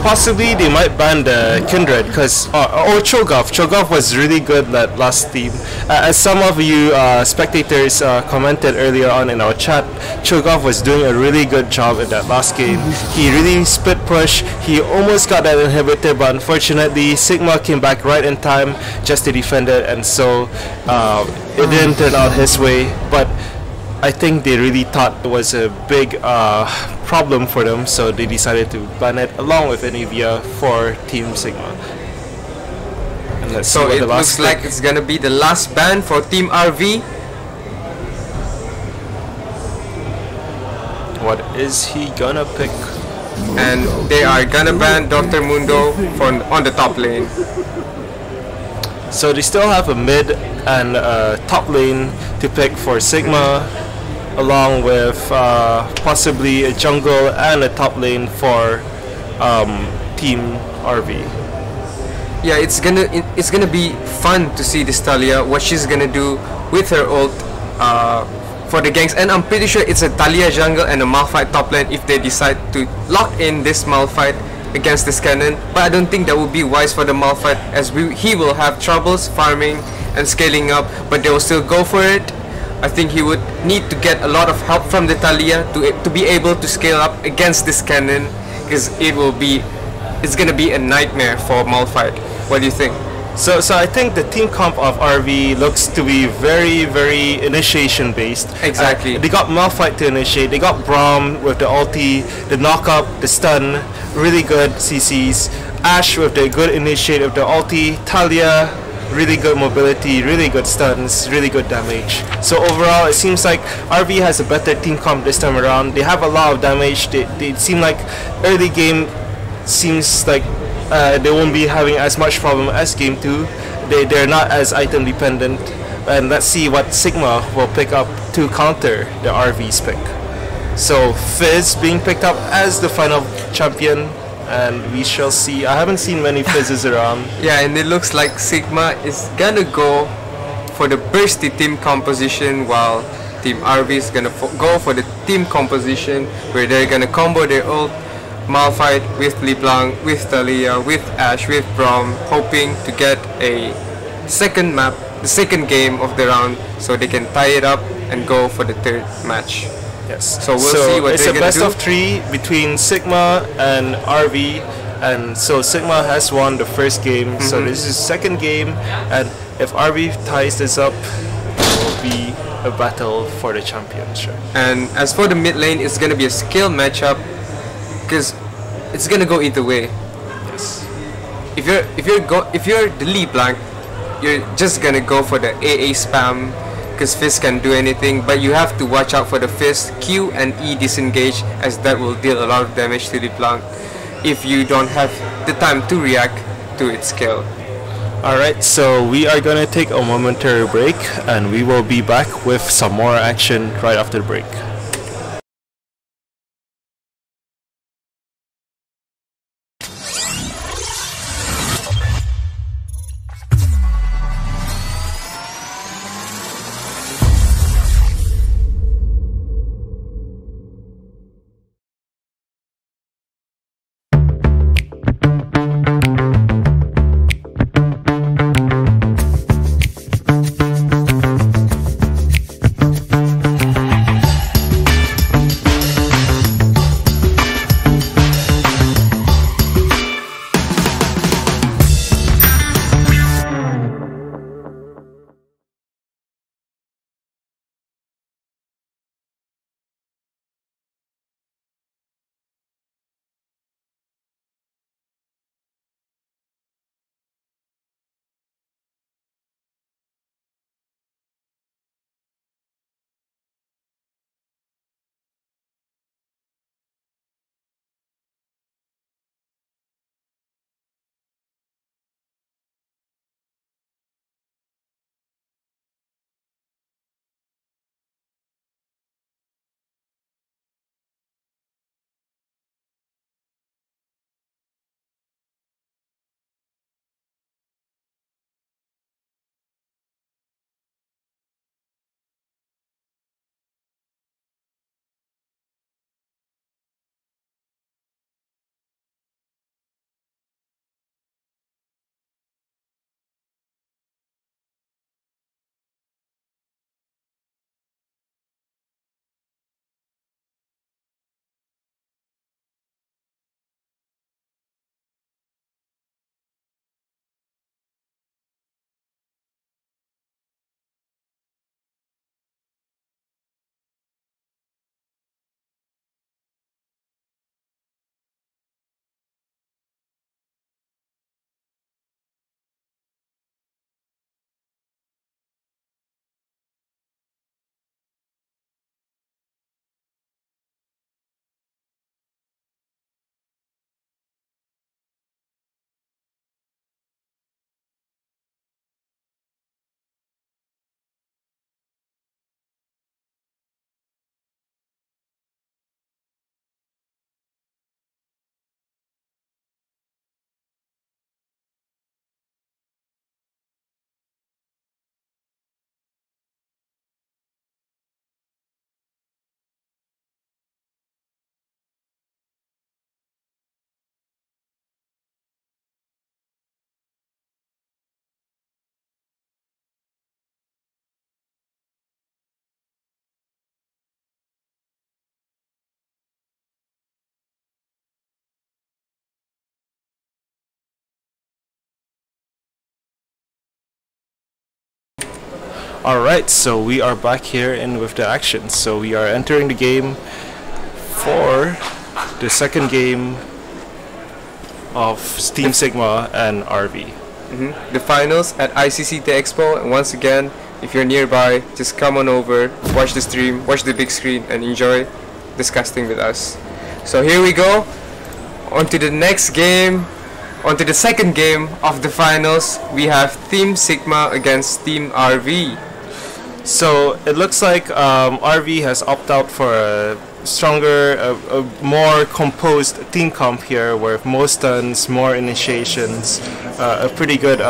Speaker 1: Possibly they might ban the Kindred, because or Cho'Gath was really good that last team. As some of you spectators commented earlier on in our chat, Cho'Gath was doing a really good job in that last game. He really split push. He almost got that inhibitor, but unfortunately Sigma came back right in time just to defend it, and so it didn't turn out his way. But I think they really thought it was a big problem for them, so they decided to ban it along with Anivia for Team Sigma. And let's see
Speaker 2: So
Speaker 1: what
Speaker 2: it
Speaker 1: the last
Speaker 2: looks like it's gonna be the last ban for Team RV.
Speaker 1: What is he gonna pick?
Speaker 2: And they are gonna ban Dr. Mundo on the top lane.
Speaker 1: So they still have a mid and top lane to pick for Sigma, along with possibly a jungle and a top lane for Team RV.
Speaker 2: Yeah, it's gonna be fun to see this Talia, what she's gonna do with her ult for the ganks, and I'm pretty sure it's a Talia jungle and a Malphite top lane if they decide to lock in this Malphite against this cannon. But I don't think that would be wise for the Malphite, as he will have troubles farming and scaling up, but they will still go for it. I think he would need to get a lot of help from the Talia to be able to scale up against this cannon, because it's gonna be a nightmare for Malphite. What do you think?
Speaker 1: So I think the team comp of RV looks to be very initiation based.
Speaker 2: Exactly.
Speaker 1: They got Malphite to initiate, they got Braum with the ulti, the knock up, the stun, really good CCs, Ashe with the good initiate of the ulti, Talia, really good mobility, really good stuns, really good damage. So overall it seems like RV has a better team comp this time around. They have a lot of damage. They seem like early game seems like they won't be having as much problem as game 2. They're not as item dependent, and let's see what Sigma will pick up to counter the RV's pick. So Fizz being picked up as the final champion, and we shall see. I haven't seen many Fizzes around.
Speaker 2: Yeah, and it looks like Sigma is gonna go for the bursty team composition, while Team RV is gonna go for the team composition where they're gonna combo their ult Malphite with LeBlanc, with Talia, with Ashe, with Braum, hoping to get a second map, the second game of the round, so they can tie it up and go for the third match.
Speaker 1: Yes.
Speaker 2: So we'll see what
Speaker 1: it's
Speaker 2: they're
Speaker 1: a
Speaker 2: gonna
Speaker 1: best
Speaker 2: do.
Speaker 1: of 3 between Sigma and RV, and so Sigma has won the first game. So this is second game, and if RV ties this up, it will be a battle for the championship.
Speaker 2: And as for the mid lane, it's gonna be a skill matchup because it's gonna go either way.
Speaker 1: Yes.
Speaker 2: If you're the LeBlanc, you're just gonna go for the AA spam because Fizz can do anything, but you have to watch out for the Fizz Q and E disengage, as that will deal a lot of damage to LeBlanc if you don't have the time to react to its skill.
Speaker 1: Alright, so we are gonna take a momentary break, and we will be back with some more action right after the break. Alright, so we are back here in with the action. So we are entering the game for the second game of Team Sigma and RV.
Speaker 2: The finals at ICC TechXpo, and once again, if you're nearby, just come on over, watch the stream, watch the big screen, and enjoy discussing with us. So here we go, on to the next game, on to the second game of the finals. We have Team Sigma against Team RV.
Speaker 1: So it looks like RV has opted out for a stronger, a more composed team comp here, with more stuns, more initiations, a pretty good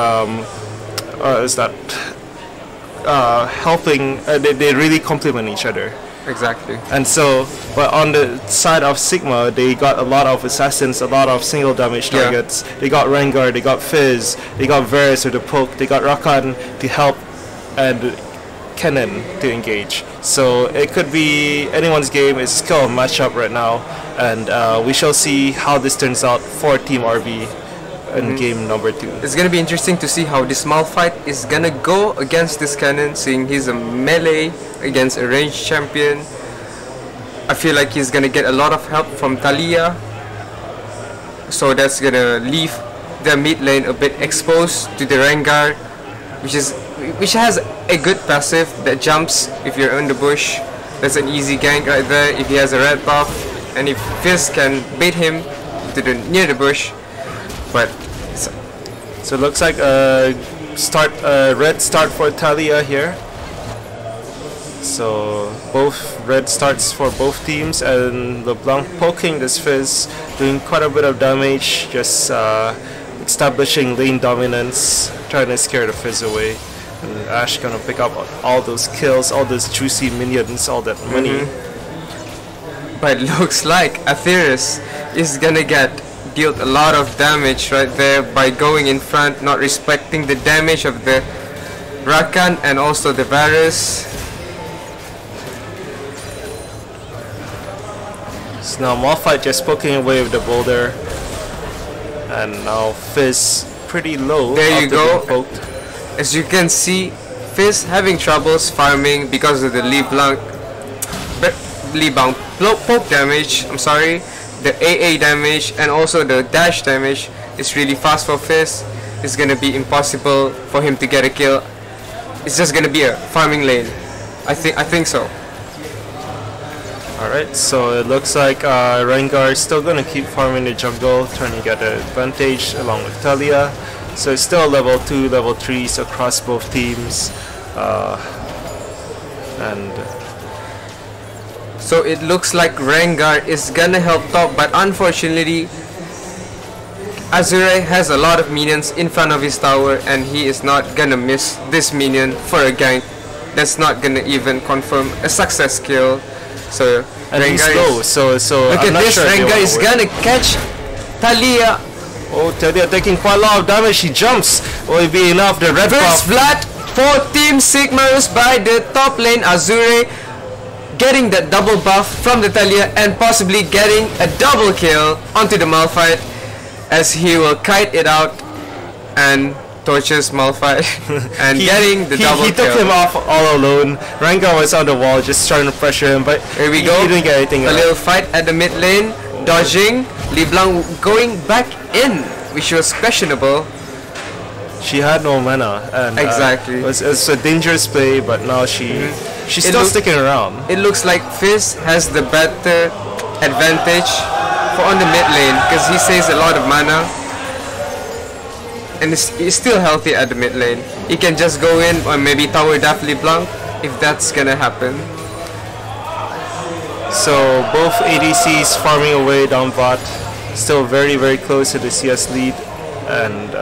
Speaker 1: helping. They really complement each other.
Speaker 2: Exactly.
Speaker 1: And so, but on the side of Sigma, they got a lot of assassins, a lot of single damage
Speaker 2: Yeah.
Speaker 1: targets. They got Rengar, they got Fizz, they got Varus with the poke, they got Rakan to help, and Kennen to engage. So it could be anyone's game. It's still a matchup right now, and we shall see how this turns out for Team RB in game number 2.
Speaker 2: It's gonna be interesting to see how this Malphite is gonna go against this Cannon, seeing he's a melee against a ranged champion. I feel like he's gonna get a lot of help from Talia, so that's gonna leave the mid lane a bit exposed to the Rengar, which has a good passive that jumps if you're in the bush. That's an easy gank right there if he has a red buff, and if Fizz can bait him to the near the bush. But
Speaker 1: So it looks like a red start for Talia here. So both red starts for both teams, and LeBlanc poking this Fizz, doing quite a bit of damage, just establishing lane dominance, trying to scare the Fizz away. And Ash gonna pick up all those kills, all those juicy minions, all that money.
Speaker 2: But looks like Atheris is gonna get dealt a lot of damage right there by going in front, not respecting the damage of the Rakan and also the Varus.
Speaker 1: So now Malphite just poking away with the boulder, and now Fizz pretty low.
Speaker 2: There you
Speaker 1: after
Speaker 2: go.
Speaker 1: being poked.
Speaker 2: As you can see, Fizz having troubles farming because of the LeBlanc poke damage. I'm sorry, the AA damage and also the dash damage is really fast for Fizz. It's gonna be impossible for him to get a kill. It's just gonna be a farming lane. I think so.
Speaker 1: Alright, so it looks like Rengar is still gonna keep farming the jungle, trying to get an advantage along with Talia. So it's still level 2, level 3s across both teams. And
Speaker 2: So it looks like Rengar is gonna help top, but unfortunately Azure has a lot of minions in front of his tower, and he is not gonna miss this minion for a gank. That's not gonna even confirm a success kill. So
Speaker 1: and he's low, so
Speaker 2: look
Speaker 1: I'm
Speaker 2: at
Speaker 1: not
Speaker 2: this,
Speaker 1: sure
Speaker 2: Rengar is gonna catch Talia.
Speaker 1: Oh, Talia taking quite a lot of damage. He jumps. Will it be enough? The red
Speaker 2: First
Speaker 1: buff.
Speaker 2: blood for Team Sigmarus by the top lane. Azure getting that double buff from the Talia and possibly getting a double kill onto the Malphite, as he will kite it out and torches Malphite and getting the double
Speaker 1: He
Speaker 2: kill.
Speaker 1: took him off all alone. Rengar was on the wall just trying to pressure him, but
Speaker 2: Here we
Speaker 1: he
Speaker 2: go.
Speaker 1: didn't get anything
Speaker 2: A
Speaker 1: out.
Speaker 2: little fight at the mid lane, dodging. LeBlanc going back in, which was questionable.
Speaker 1: She had no mana, and
Speaker 2: Exactly.
Speaker 1: it's a dangerous play. But now she's
Speaker 2: It
Speaker 1: still
Speaker 2: look-
Speaker 1: sticking around.
Speaker 2: It looks like Fizz has the better advantage for on the mid lane because he saves a lot of mana and he's still healthy at the mid lane. He can just go in or maybe tower daff LeBlanc if that's gonna happen.
Speaker 1: So both ADCs farming away down bot, still very close to the CS lead, and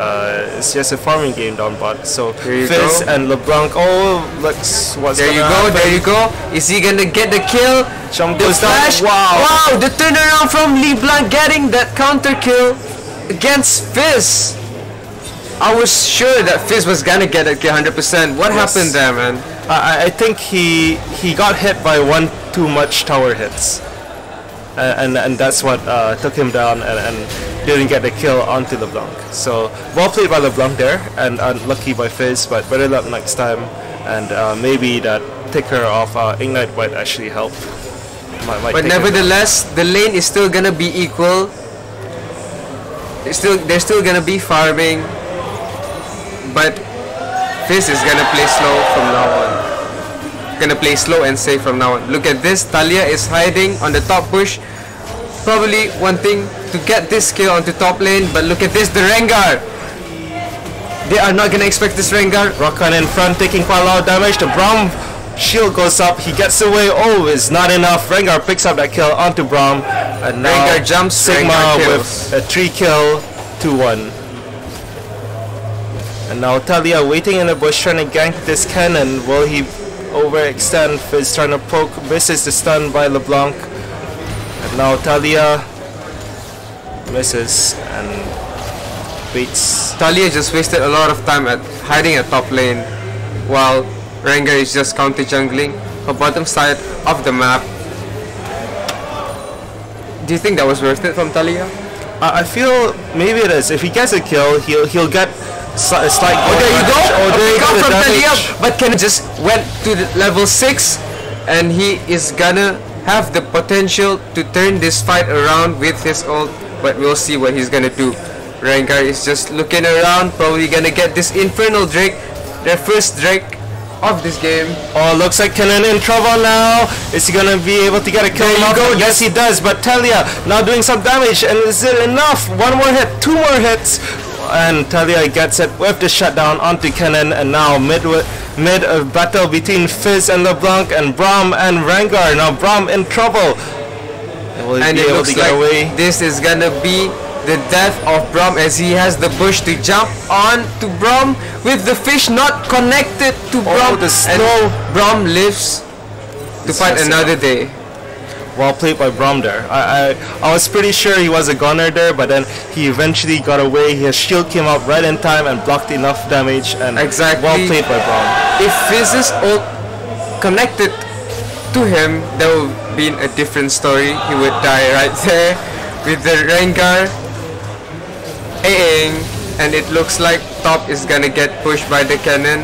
Speaker 1: it's just a farming game down bot. So
Speaker 2: There you
Speaker 1: Fizz
Speaker 2: go.
Speaker 1: and LeBlanc. Oh, let's what's
Speaker 2: There you
Speaker 1: gonna
Speaker 2: go,
Speaker 1: happen?
Speaker 2: there you go. Is he gonna get the kill?
Speaker 1: Jump
Speaker 2: The
Speaker 1: goes down.
Speaker 2: flash.
Speaker 1: Wow.
Speaker 2: Wow, the turnaround from LeBlanc getting that counter kill against Fizz. I was sure that Fizz was gonna get a kill 100%. What
Speaker 1: Yes.
Speaker 2: happened there, man?
Speaker 1: I think he got hit by one too much tower hits, and that's what took him down, and didn't get the kill onto LeBlanc. So well played by LeBlanc there, and unlucky by Fizz, but better luck next time, and maybe that ticker of Ignite might actually help. Might
Speaker 2: But
Speaker 1: take it down.
Speaker 2: nevertheless, the lane is still gonna be equal. They're still gonna be farming, but Fizz is gonna play slow from now on. Gonna play slow and safe from now on. Look at this, Talia is hiding on the top push, probably wanting to get this kill onto top lane. But look at this, the Rengar. They are not gonna expect this Rengar.
Speaker 1: Rakan in front taking quite a lot of damage. The Braum shield goes up. He gets away. Oh, it's not enough. Rengar picks up that kill onto Braum, and now
Speaker 2: Rengar jumps,
Speaker 1: Sigma
Speaker 2: Rengar
Speaker 1: with
Speaker 2: kills.
Speaker 1: a 3 kill, 2-1. And now Talia waiting in the bush trying to gank this cannon. Will he overextend? Fizz trying to poke, misses the stun by LeBlanc. And now Talia misses and waits.
Speaker 2: Talia just wasted a lot of time at hiding at top lane while Rengar is just counter jungling her bottom side of the map. Do you think that was worth it from Talia?
Speaker 1: I feel maybe it is. If he gets a kill, he'll get a slight.
Speaker 2: Oh, there you go!
Speaker 1: Oh, there you go,
Speaker 2: Come
Speaker 1: the
Speaker 2: from
Speaker 1: damage.
Speaker 2: Talia, but Ken just went to the level 6 and he is gonna have the potential to turn this fight around with his ult, but we'll see what he's gonna do. Rengar is just looking around, probably gonna get this Infernal Drake, their first Drake of this game.
Speaker 1: Oh, looks like Kenan in trouble now. Is he gonna be able to get a kill?
Speaker 2: There you go.
Speaker 1: Yes, he does. But Talia now doing some damage, and is it enough? One more hit, two more hits, and Talia gets it with the shutdown onto Kenan. And now mid a battle between Fizz and LeBlanc and Braum and Rengar. Now Braum in trouble. Will he
Speaker 2: And
Speaker 1: be
Speaker 2: it
Speaker 1: able
Speaker 2: looks
Speaker 1: to get
Speaker 2: like
Speaker 1: away?
Speaker 2: this is gonna be the death of Braum as he has the bush to jump on to Braum with the fish not connected to Braum.
Speaker 1: The
Speaker 2: And
Speaker 1: slow.
Speaker 2: Braum lives to fight
Speaker 1: just
Speaker 2: another day.
Speaker 1: Well played by Braum there. I was pretty sure he was a gunner there, but then he eventually got away. His shield came out right in time and blocked enough damage. And
Speaker 2: Exactly.
Speaker 1: well played by Braum.
Speaker 2: If Fizz's ult connected to him, that would have been a different story. He would die right there with the Rengar AAing, and it looks like top is gonna get pushed by the cannon.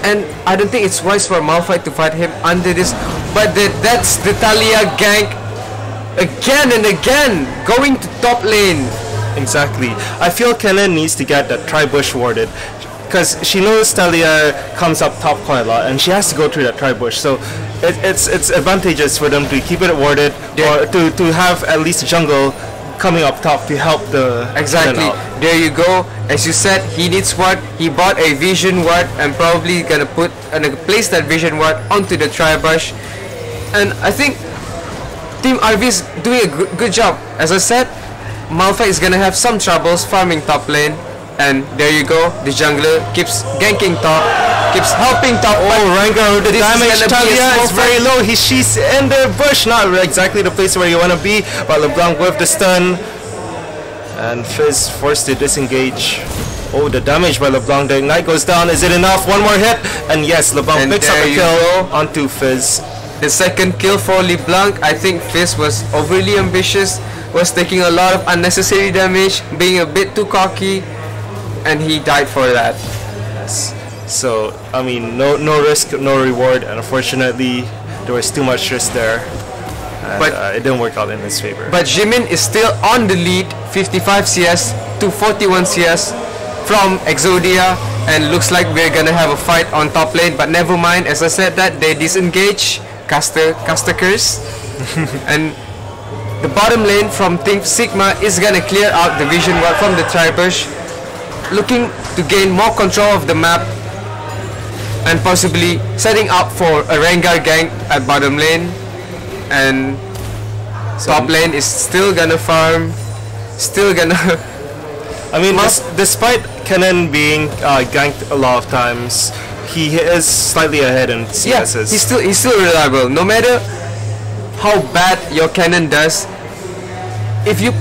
Speaker 2: And I don't think it's wise for Malphite to fight him under this, but that's the Talia gank again and again, going to top lane.
Speaker 1: Exactly. I feel Kenan needs to get that tri-bush warded, because she knows Talia comes up top quite a lot, and she has to go through that tri-bush. So it's advantageous for them to keep it warded, or to have at least jungle coming up top to help the
Speaker 2: Exactly.
Speaker 1: Kenan out.
Speaker 2: There you go. As you said, he needs ward. He bought a vision ward and probably gonna place that vision ward onto the tri-bush. And I think Team RV is doing a good job. As I said, Malphite is gonna have some troubles farming top lane. And there you go. The jungler keeps ganking top, keeps helping top.
Speaker 1: Oh, Rengar with the
Speaker 2: This is
Speaker 1: damage.
Speaker 2: gonna be a
Speaker 1: Talia
Speaker 2: small
Speaker 1: is very
Speaker 2: fight.
Speaker 1: low. She's in the bush, not exactly the place where you want to be. But LeBlanc with the stun, and Fizz forced to disengage. Oh, the damage by LeBlanc. The ignite goes down. Is it enough? One more hit, and yes, LeBlanc
Speaker 2: And
Speaker 1: picks up
Speaker 2: there
Speaker 1: a
Speaker 2: you
Speaker 1: kill
Speaker 2: go.
Speaker 1: onto Fizz.
Speaker 2: The second kill for LeBlanc. I think Fizz was overly ambitious, was taking a lot of unnecessary damage, being a bit too cocky, and he died for that.
Speaker 1: So I mean, no risk, no reward, and unfortunately, there was too much risk there, and
Speaker 2: But-
Speaker 1: it didn't work out in his favor.
Speaker 2: But Jimin is still on the lead, 55 CS to 41 CS from Exodia, and looks like we're gonna have a fight on top lane. But never mind, as I said that they disengage, caster curse, and the bottom lane from Team Sigma is gonna clear out the vision ward from the tri-bush, looking to gain more control of the map and possibly setting up for a Rengar gank at bottom lane. And top lane is still gonna farm, still gonna
Speaker 1: I mean, despite Kenan being ganked a lot of times, he is slightly ahead in
Speaker 2: yeah,
Speaker 1: CSs.
Speaker 2: he's still reliable. No matter how bad your cannon does, if you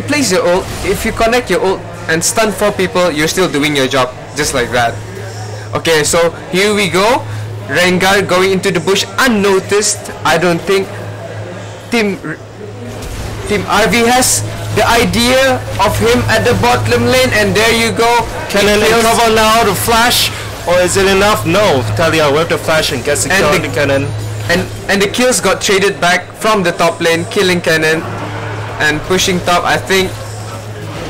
Speaker 2: place your ult, if you connect your ult and stun 4 people, you're still doing your job just like that. Okay, so here we go. Rengar going into the bush unnoticed. I don't think Team RV has the idea of him at the bottom lane, and there you go.
Speaker 1: Kenan in
Speaker 2: Kills-
Speaker 1: trouble now to flash, or is it enough? No, Talia with the flash and gets the
Speaker 2: And
Speaker 1: kill
Speaker 2: the-
Speaker 1: on Kenan.
Speaker 2: And the kills got traded back from the top lane, killing Kenan and pushing top. I think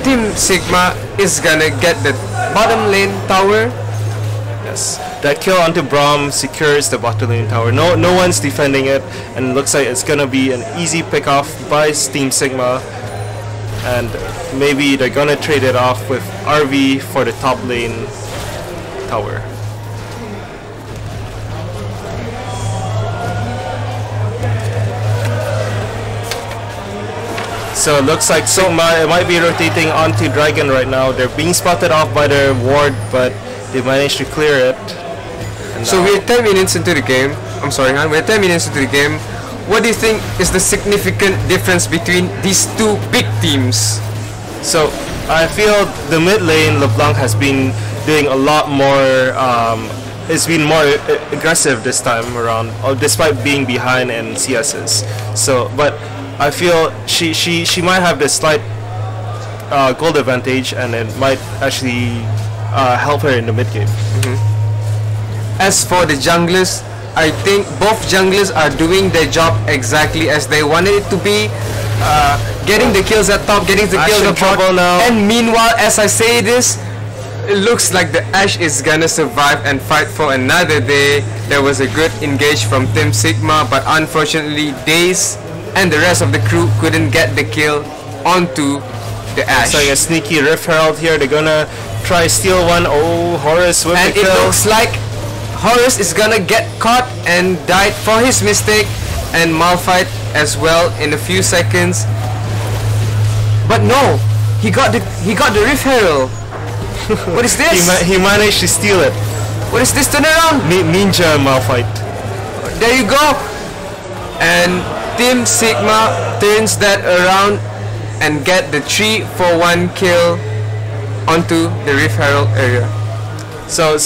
Speaker 2: Team Sigma is gonna get the bottom lane tower.
Speaker 1: Yes, that kill onto Braum secures the bottom lane tower. No one's defending it, and it looks like it's gonna be an easy pick off by Team Sigma. And maybe they're gonna trade it off with RV for the top lane tower. So it looks like Sigma might be rotating onto Dragon right now. They're being spotted off by their ward, but they managed to clear it. And
Speaker 2: So we're 10 minutes into the game. I'm sorry, Han. We're 10 minutes into the game. What do you think is the significant difference between these two big teams?
Speaker 1: So I feel the mid lane LeBlanc has been doing a lot more. It's been more aggressive this time around, despite being behind in CSs. So, but I feel she might have this slight gold advantage, and it might actually help her in the mid game.
Speaker 2: As for the junglers, I think both junglers are doing their job exactly as they wanted it to be. Getting the kills at top, getting the kills
Speaker 1: in
Speaker 2: at bot.
Speaker 1: trouble now.
Speaker 2: And meanwhile, as I say this, it looks like the Ashe is gonna survive and fight for another day. There was a good engage from Team Sigma, but unfortunately, Daze and the rest of the crew couldn't get the kill onto the Ashe.
Speaker 1: It's like a sneaky Rift Herald here. They're gonna try steal one. Oh, Horus with
Speaker 2: And
Speaker 1: the
Speaker 2: it
Speaker 1: kill.
Speaker 2: looks like Horus is gonna get caught and died for his mistake, and Malphite as well in a few seconds. But no, he got the Rift Herald. What is this?
Speaker 1: He managed to steal it.
Speaker 2: What is this turnaround?
Speaker 1: Ninja Malphite.
Speaker 2: There you go. And Team Sigma turns that around and get the 3-for-1 kill onto the Rift Herald area.
Speaker 1: So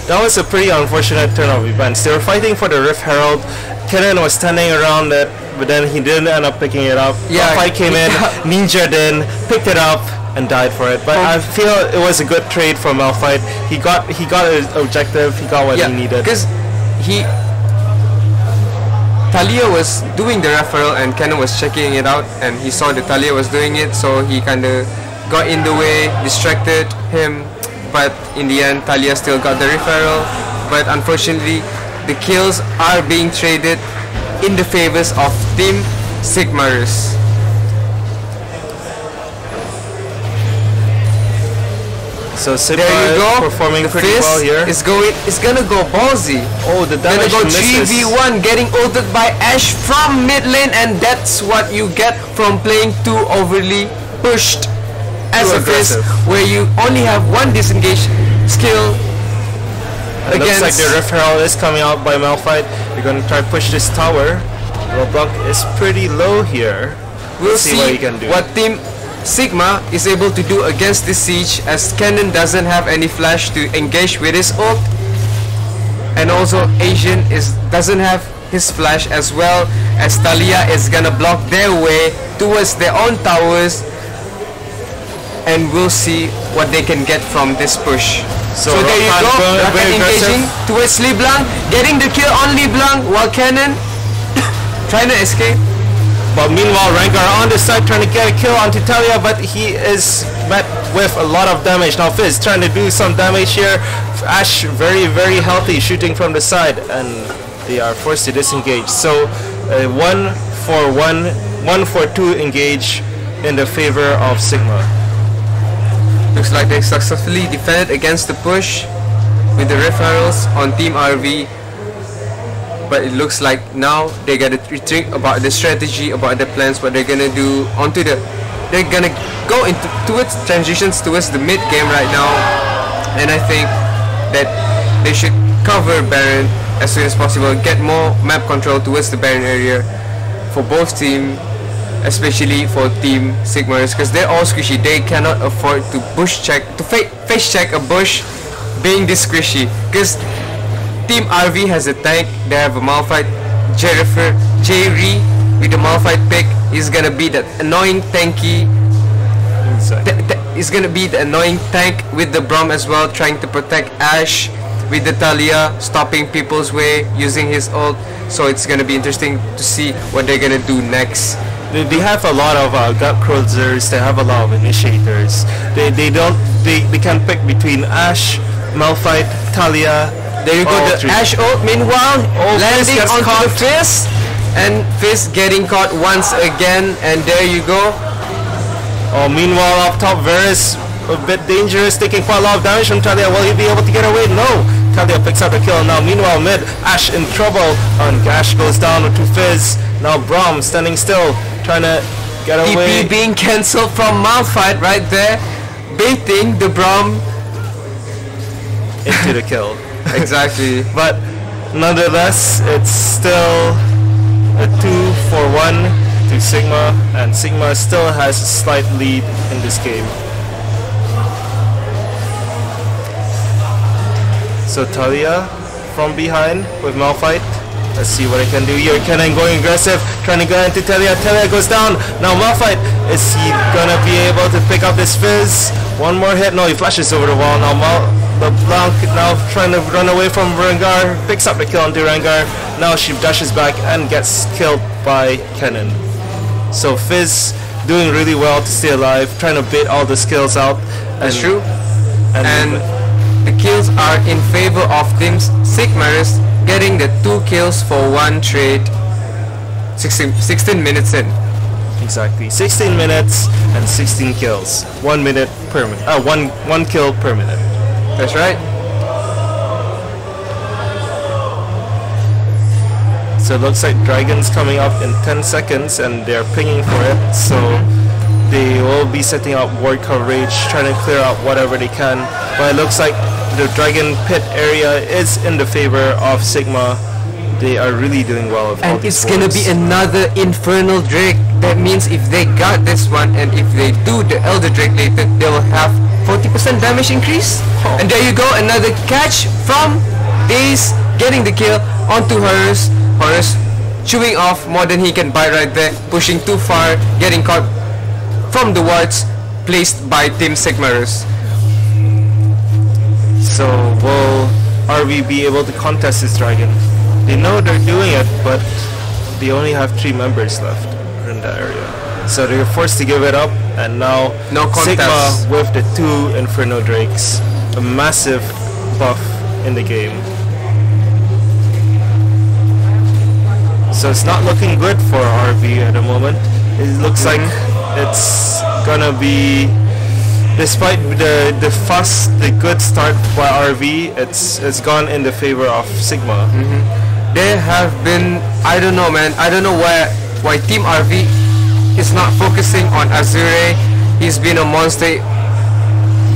Speaker 1: that was a pretty unfortunate turn of events. They were fighting for the Rift Herald. Kennen was standing around it, but then he didn't end up picking it up.
Speaker 2: Yeah,
Speaker 1: Malphite came in, Ninja then picked it up and died for it. But I feel it was a good trade for Malphite. He got his objective. He got what he needed.
Speaker 2: Because Talia was doing the referral and Kennen was checking it out, and he saw that Talia was doing it, so he kind of got in the way, distracted him. But in the end, Talia still got the referral. But unfortunately, the kills are being traded in the favors of Team Sigmarus.
Speaker 1: So Sigma
Speaker 2: There you
Speaker 1: is
Speaker 2: go.
Speaker 1: performing
Speaker 2: The
Speaker 1: pretty
Speaker 2: Fizz
Speaker 1: well here.
Speaker 2: It's gonna go ballsy.
Speaker 1: Oh, the
Speaker 2: Gonna
Speaker 1: damage
Speaker 2: go
Speaker 1: misses.
Speaker 2: 3v1, getting ulted by Ashe from mid lane, and that's what you get from playing too overly pushed as
Speaker 1: Too
Speaker 2: a Fizz,
Speaker 1: aggressive.
Speaker 2: where you only have one disengage skill
Speaker 1: It looks like
Speaker 2: against.
Speaker 1: the Rift Herald is coming out by Malphite. They're gonna try to push this tower. LeBlanc is pretty low here.
Speaker 2: We'll
Speaker 1: see what he can do.
Speaker 2: what Team Sigma is able to do against this siege, as Kennen doesn't have any flash to engage with his ult, and also Asian doesn't have his flash as well, as Talia is gonna block their way towards their own towers, and we'll see what they can get from this push. So there you
Speaker 1: Rakan
Speaker 2: go,
Speaker 1: very
Speaker 2: Rakan engaging
Speaker 1: aggressive.
Speaker 2: towards LeBlanc, getting the kill on LeBlanc, while Kennen trying to escape.
Speaker 1: But meanwhile, Rengar on the side trying to get a kill onto Talia, but he is met with a lot of damage. Now Fizz trying to do some damage here. Ashe very, very healthy, shooting from the side, and they are forced to disengage. So 1-for-2 engage in the favor of Sigma.
Speaker 2: Looks like they successfully defended against the push with the Rift Heralds on Team RV. But it looks like now they gotta rethink about the strategy, about the plans, what they're gonna do onto the. They're gonna go towards transitions towards the mid game right now, and I think that they should cover Baron as soon as possible, get more map control towards the Baron area for both teams, especially for Team Sigmarus, because they're all squishy. They cannot afford to bush check, to face check a bush being this squishy, because Team RV has a tank. They have a Malphite, Jerry with the Malphite pick is gonna be that annoying tanky. Is gonna be the annoying tank with the Braum as well, trying to protect Ashe with the Talia, stopping people's way using his ult. So it's gonna be interesting to see what they're gonna do next.
Speaker 1: They have a lot of gut cruisers. They have a lot of initiators. They can pick between Ashe, Malphite, Talia.
Speaker 2: There you go,
Speaker 1: all
Speaker 2: the
Speaker 1: three.
Speaker 2: Ashe ult, meanwhile,
Speaker 1: Fizz
Speaker 2: landing
Speaker 1: gets
Speaker 2: onto
Speaker 1: caught.
Speaker 2: the Fizz, and Fizz getting caught once again, and there you go.
Speaker 1: Oh, meanwhile up top, Varus a bit dangerous, taking quite a lot of damage from Talia. Will he be able to get away? No! Talia picks up the kill. Now meanwhile mid, Ashe in trouble, and Ashe goes down to Fizz. Now Braum standing still, trying to Get away.
Speaker 2: TP being cancelled from Malphite right there, baiting the Braum
Speaker 1: into the kill.
Speaker 2: exactly.
Speaker 1: But nonetheless, it's still a 2-for-1 to Sigma, and Sigma still has a slight lead in this game. So Talia from behind with Malphite. Let's see what he can do here. Kennen going aggressive, trying to go into Talia. Talia goes down. Now Malphite, is he gonna be able to pick up this Fizz? One more hit. No, he flashes over the wall. Now LeBlanc now trying to run away from Rengar. Picks up the kill onto Rengar. Now she dashes back and gets killed by Kennen. So Fizz doing really well to stay alive, trying to bait all the skills out.
Speaker 2: That's true.
Speaker 1: And
Speaker 2: the kills are in favor of Team Sigmarus, getting the 2 kills for 1 trade. 16 minutes in.
Speaker 1: Exactly, 16 minutes and 16 kills. 1 minute per minute. One kill per minute.
Speaker 2: That's right.
Speaker 1: So it looks like Dragon's coming up in 10 seconds and they're pinging for it. So they will be setting up ward coverage, trying to clear out whatever they can. But it looks like the Dragon pit area is in the favor of Sigma. They are really doing well with all
Speaker 2: And
Speaker 1: these
Speaker 2: it's gonna
Speaker 1: wards.
Speaker 2: be another Infernal Drake. That means if they got this one and if they do the Elder Drake later, they will have 40% damage increase. And there you go, another catch from Daze, getting the kill onto Horus. Horus chewing off more than he can bite right there, pushing too far, getting caught from the wards placed by Team Sigmarus.
Speaker 1: So will RV be able to contest this Dragon? They know they're doing it, but they only have 3 members left in that area. So they're forced to give it up, and now
Speaker 2: No contest.
Speaker 1: Sigma with the 2 Inferno Drakes. A massive buff in the game. So it's not looking good for RV at the moment. It looks like it's gonna be, despite the good start by RV, it's gone in the favor of Sigma.
Speaker 2: There have been, I don't know man, I don't know why Team RV is not focusing on Azure. He's been a monster.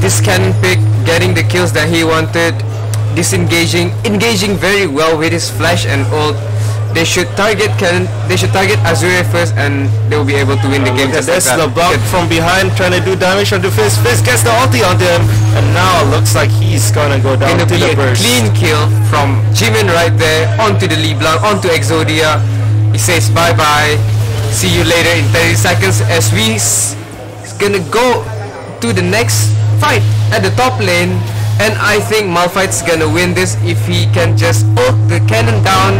Speaker 2: This cannon pick, getting the kills that he wanted, engaging very well with his flash and ult. They should target Azure first and they will be able to win the game.
Speaker 1: Look at
Speaker 2: Just like
Speaker 1: this,
Speaker 2: that.
Speaker 1: LeBlanc from behind trying to do damage onto Fizz. Fizz gets the ulti onto him, and now looks like he's gonna go down
Speaker 2: Gonna
Speaker 1: to
Speaker 2: be
Speaker 1: the
Speaker 2: a
Speaker 1: burst.
Speaker 2: clean kill from Jimin right there onto the LeBlanc, onto Exodia. He says bye bye, see you later in 30 seconds as we gonna go to the next fight at the top lane. And I think Malphite's gonna win this if he can just ult the cannon down.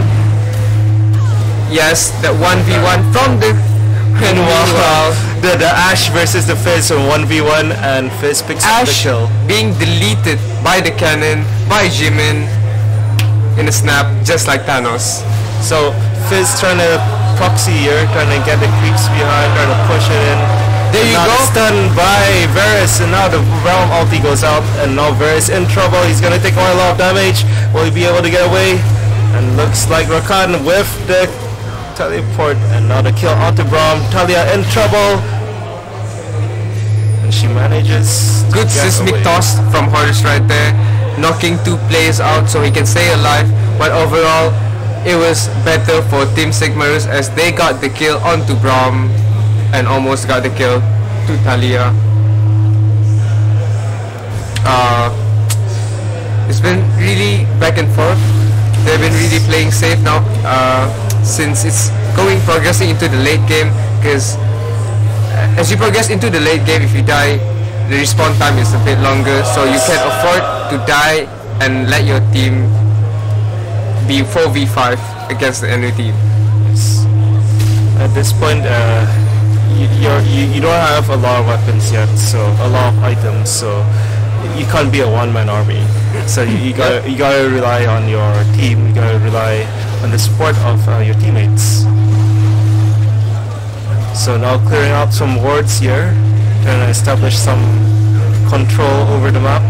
Speaker 2: Yes, that 1v1 from the and
Speaker 1: Wow. The Ashe versus the Fizz on 1v1, and Fizz picks up the
Speaker 2: Ashe
Speaker 1: kill.
Speaker 2: being deleted by the cannon by Jimin in a snap, just like Thanos.
Speaker 1: So Fizz trying to proxy here, trying to get the creeps behind, trying to push it in.
Speaker 2: There you
Speaker 1: Now
Speaker 2: go.
Speaker 1: stunned by Varus, and now the Realm ulti goes out, and now Varus in trouble. He's gonna take a lot of damage. Will he be able to get away? And looks like Rakan with the teleport, and now the kill onto Braum. Talia in trouble, and she manages to
Speaker 2: Good
Speaker 1: get
Speaker 2: seismic
Speaker 1: away.
Speaker 2: toss from Horus right there, knocking 2 players out so he can stay alive. But overall, it was better for Team Sigmarus as they got the kill onto Braum and almost got the kill to Talia. It's been really back and forth. They've been really playing safe now since it's progressing into the late game, because as you progress into the late game, if you die, the respawn time is a bit longer, so you can afford to die and let your team be 4v5 against the enemy team.
Speaker 1: At this point, you don't have a lot of weapons yet, so a lot of items, so you can't be a one-man army. So you gotta rely on your team. You gotta rely on the support of your teammates. So now clearing out some wards here, trying to establish some control over the map.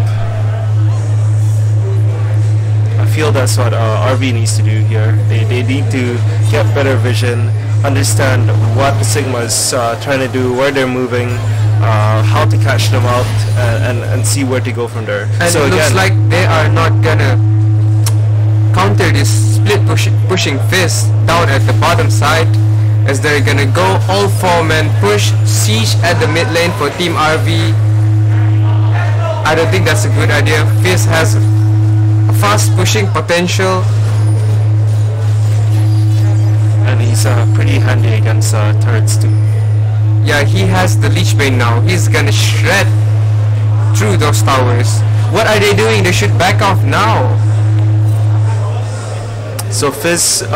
Speaker 1: I feel that's what RV needs to do here. They need to get better vision understand what Sigma is trying to do, where they're moving, how to catch them out, and see where to go from there.
Speaker 2: And
Speaker 1: so
Speaker 2: it looks
Speaker 1: again,
Speaker 2: like they are not gonna counter this split pushing Fizz down at the bottom side, as they're gonna go all 4-man push, siege at the mid lane for Team RV. I don't think that's a good idea. Fizz has a fast pushing potential,
Speaker 1: and he's pretty handy against turrets too.
Speaker 2: Yeah, he has the Leech Bane now. He's gonna shred through those towers. What are they doing? They should back off now.
Speaker 1: So Fizz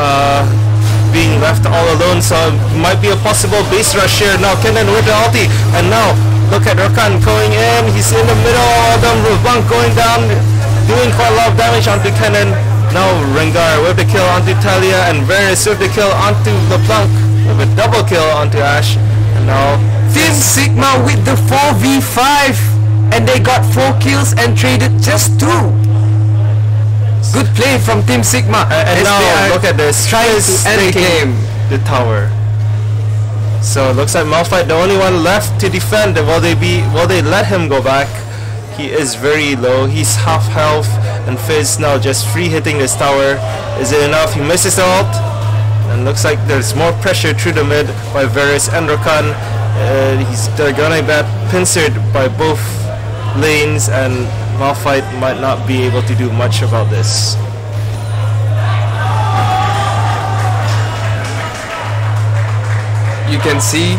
Speaker 1: being left all alone, so might be a possible base rush here. Now Kenan with the ulti, and now look at Rakan going in. He's in the middle of them. Blanc going down, doing quite a lot of damage onto Kenan. Now Rengar with the kill onto Talia, and Varus with the kill onto LeBlanc, with a double kill onto Ashe. And now
Speaker 2: Team Sigma with the 4v5, and they got 4 kills and traded just 2. Good play from Team Sigma.
Speaker 1: And now look at this,
Speaker 2: trying to end the game.
Speaker 1: The tower. So it looks like Malphite the only one left to defend. Will they let him go back? He is very low. He's half health, and Fizz now just free hitting this tower. Is it enough? He misses the ult, and looks like there's more pressure through the mid by Varus and Rakan. They're gonna get pincered by both lanes, and Malphite might not be able to do much about this.
Speaker 2: You can see,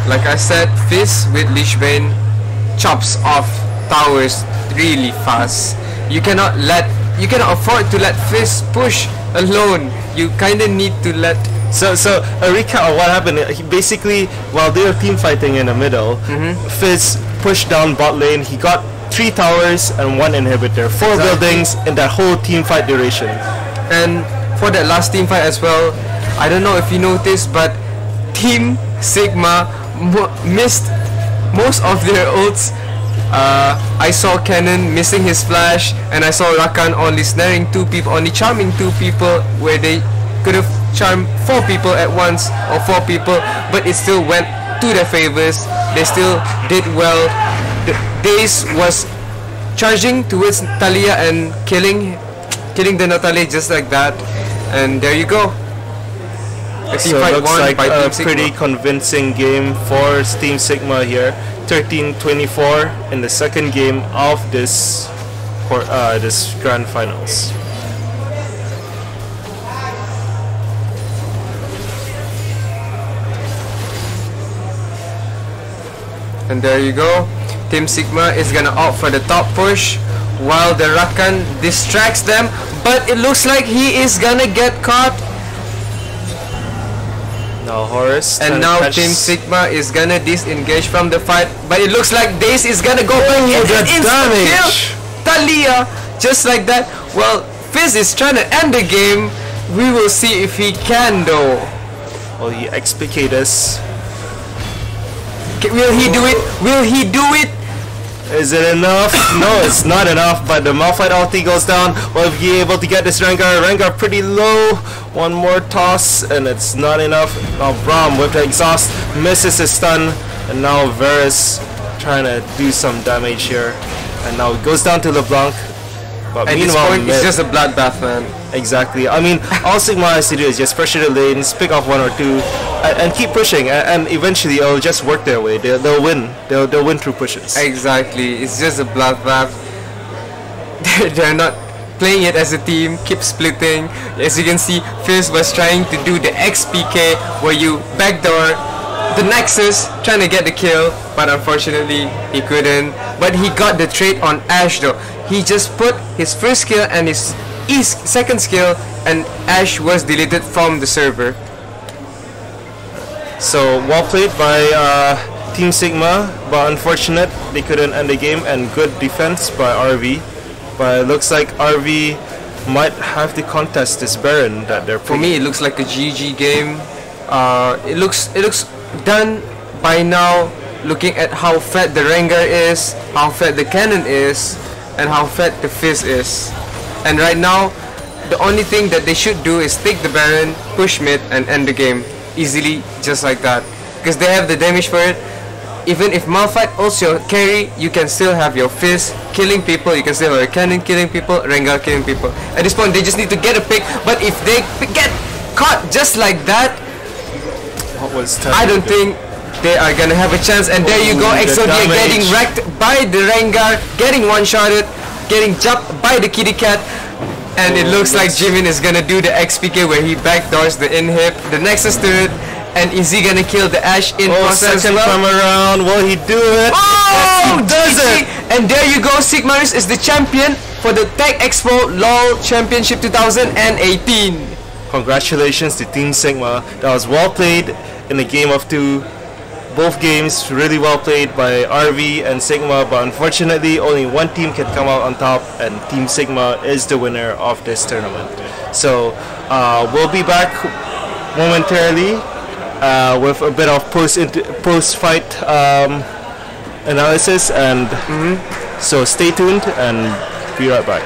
Speaker 2: like I said, Fizz with Leech Bane chops off towers really fast. You cannot afford to let Fizz push alone. You kinda need to let.
Speaker 1: So a recap of what happened. He basically, while they were team fighting in the middle, Fizz pushed down bot lane. He got 3 towers and 1 inhibitor, 4 buildings in that whole team fight duration.
Speaker 2: And for that last team fight as well, I don't know if you noticed, but Team Sigma missed most of their ults. I saw Kenan missing his flash, and I saw Rakan only snaring 2 people, only charming 2 people, where they could have charmed 4 people at once, or 4 people, but it still went to their favors. They still did well. Daze was charging towards Talia and killing the Natalie just like that, and there you go.
Speaker 1: So it looks like a pretty convincing game for Team Sigma here. 13-24 in the second game of this grand finals.
Speaker 2: And there you go. Team Sigma is gonna opt for the top push, while the Rakan distracts them, but it looks like he is gonna get caught.
Speaker 1: Now Horus,
Speaker 2: and now Team Sigma is gonna disengage from the fight, but it looks like Daze is gonna go back and
Speaker 1: damage.
Speaker 2: Talia, just like that. Well, Fizz is trying to end the game. We will see if he can though.
Speaker 1: Will he explicate us?
Speaker 2: Will he do it? Will he do it?
Speaker 1: Is it enough? No, it's not enough, but the Malphite ulti goes down. Will he be able to get this Rengar? Rengar pretty low. One more toss, and it's not enough. Now Braum with the exhaust misses his stun, and now Varus trying to do some damage here. And now it goes down to LeBlanc. But
Speaker 2: at this point, it's just a bloodbath, man.
Speaker 1: Exactly. I mean, all Sigma has to do is just pressure the lanes, pick off 1 or 2, and keep pushing, and eventually it'll just work their way. They'll win. They'll win through pushes.
Speaker 2: Exactly. It's just a bloodbath. They're not playing it as a team. Keep splitting. As you can see, Fizz was trying to do the XPK, where you backdoor the Nexus, trying to get the kill, but unfortunately he couldn't. But he got the trade on Ashe though. He just put his first skill and his second skill, and Ashe was deleted from the server.
Speaker 1: So well played by Team Sigma, but unfortunate they couldn't end the game, and good defense by RV. But it looks like RV might have to contest this Baron that they're playing.
Speaker 2: For me, it looks like a GG game. It looks done by now. Looking at how fat the Rengar is, how fat the Cannon is, and how fat the Fizz is. And right now, the only thing that they should do is take the Baron, push mid, and end the game. easily just like that, because they have the damage for it. Even if Malphite also carry, you can still have your Fizz killing people, you can still have your Cannon killing people, Rengar killing people. At this point, they just need to get a pick, but if they get caught just like that, I don't think they are gonna have a chance. And there you go, Exodia getting wrecked by the Rengar, getting one-shotted, getting jumped by the kitty cat. And it looks like Jimin is gonna do the XPK where he backdoors the inhib, the Nexus turret. And is he gonna kill the Ashe in process as well?
Speaker 1: Second time around, will he do it?
Speaker 2: Oh,
Speaker 1: yes, he does it!
Speaker 2: And there you go, Sigmarus is the champion for the TechXpo LoL Championship 2018.
Speaker 1: Congratulations to Team Sigma. That was well played in a game of two. Both games really well played by RV and Sigma, but unfortunately only one team can come out on top, and Team Sigma is the winner of this tournament. So we'll be back momentarily with a bit of post-fight analysis, and so stay tuned and be right back.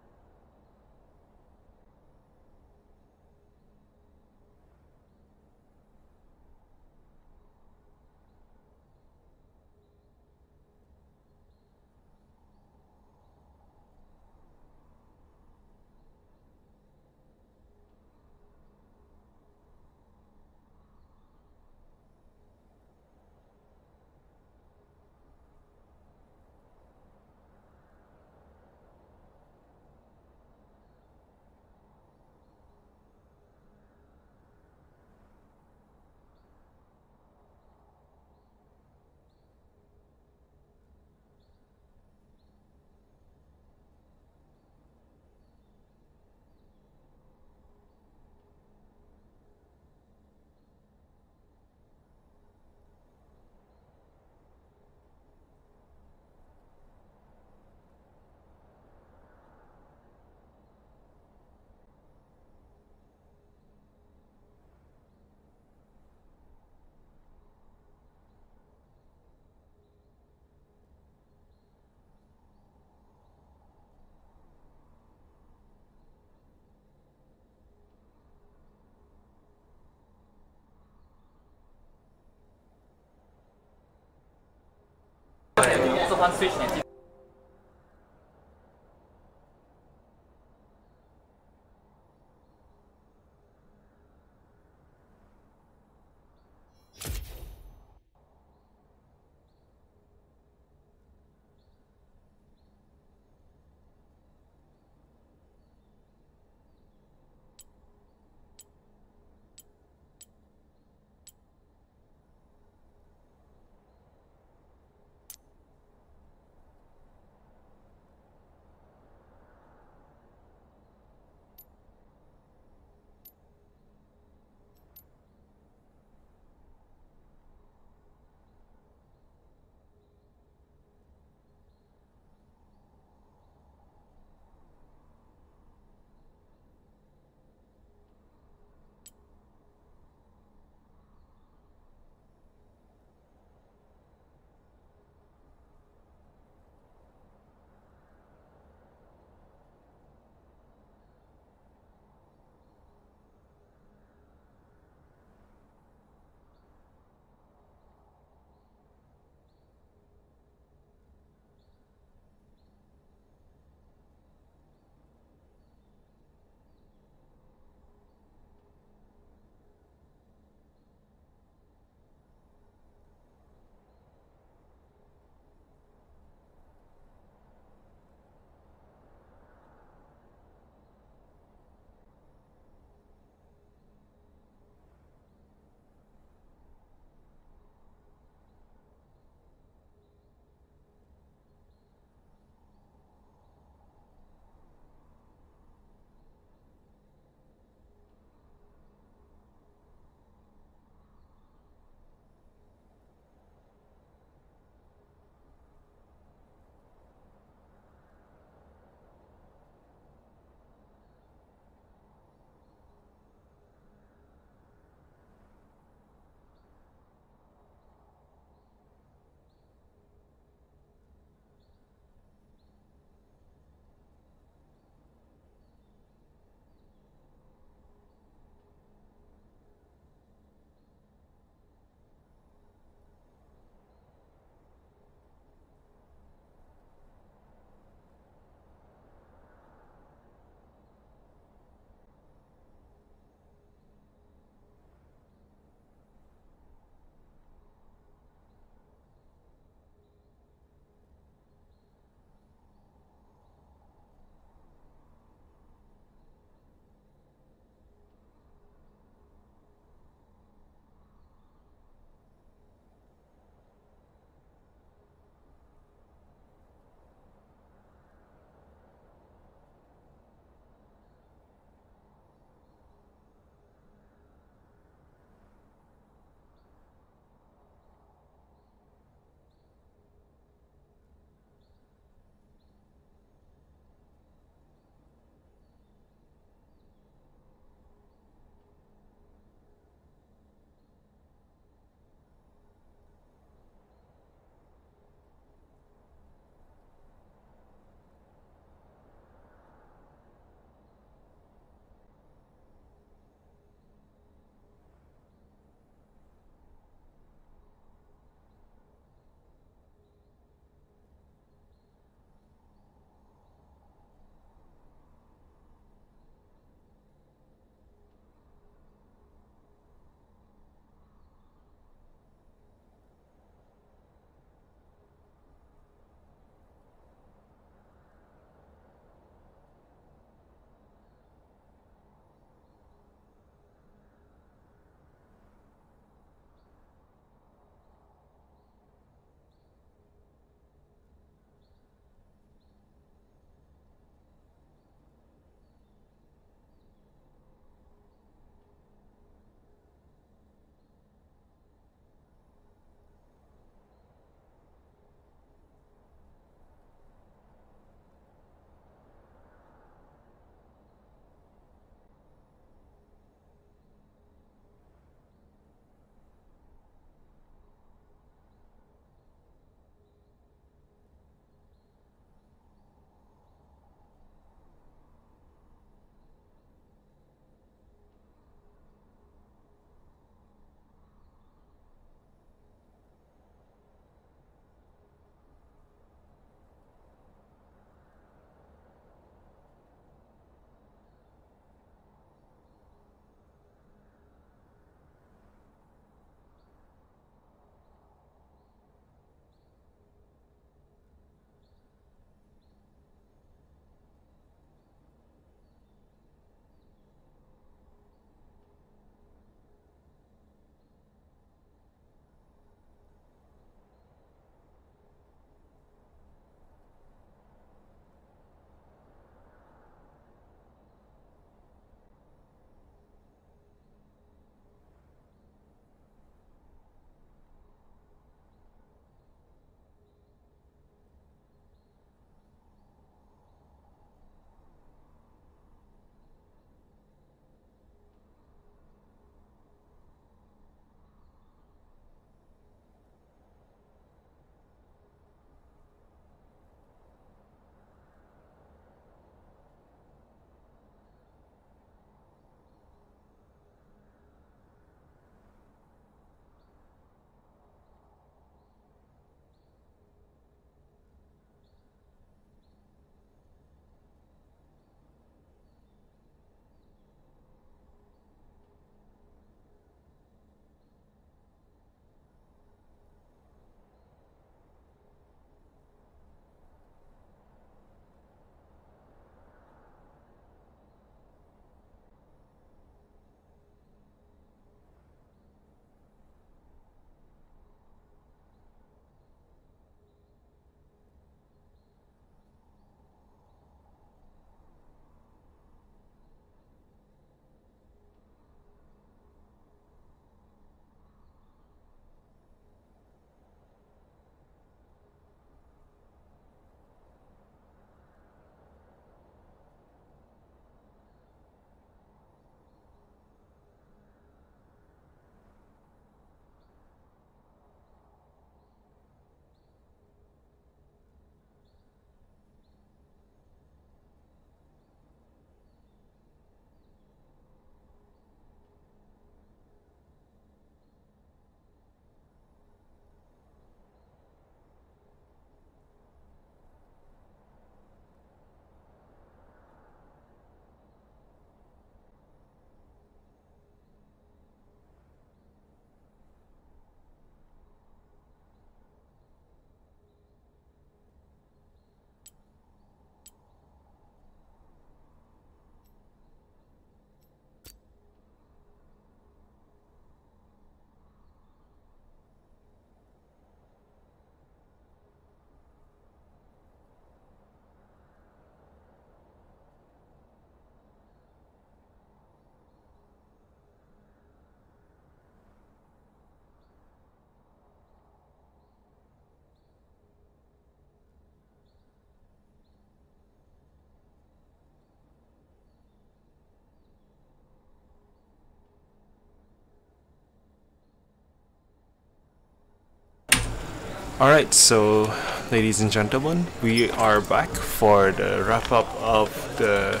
Speaker 1: Alright, so ladies and gentlemen, we are back for the wrap up of the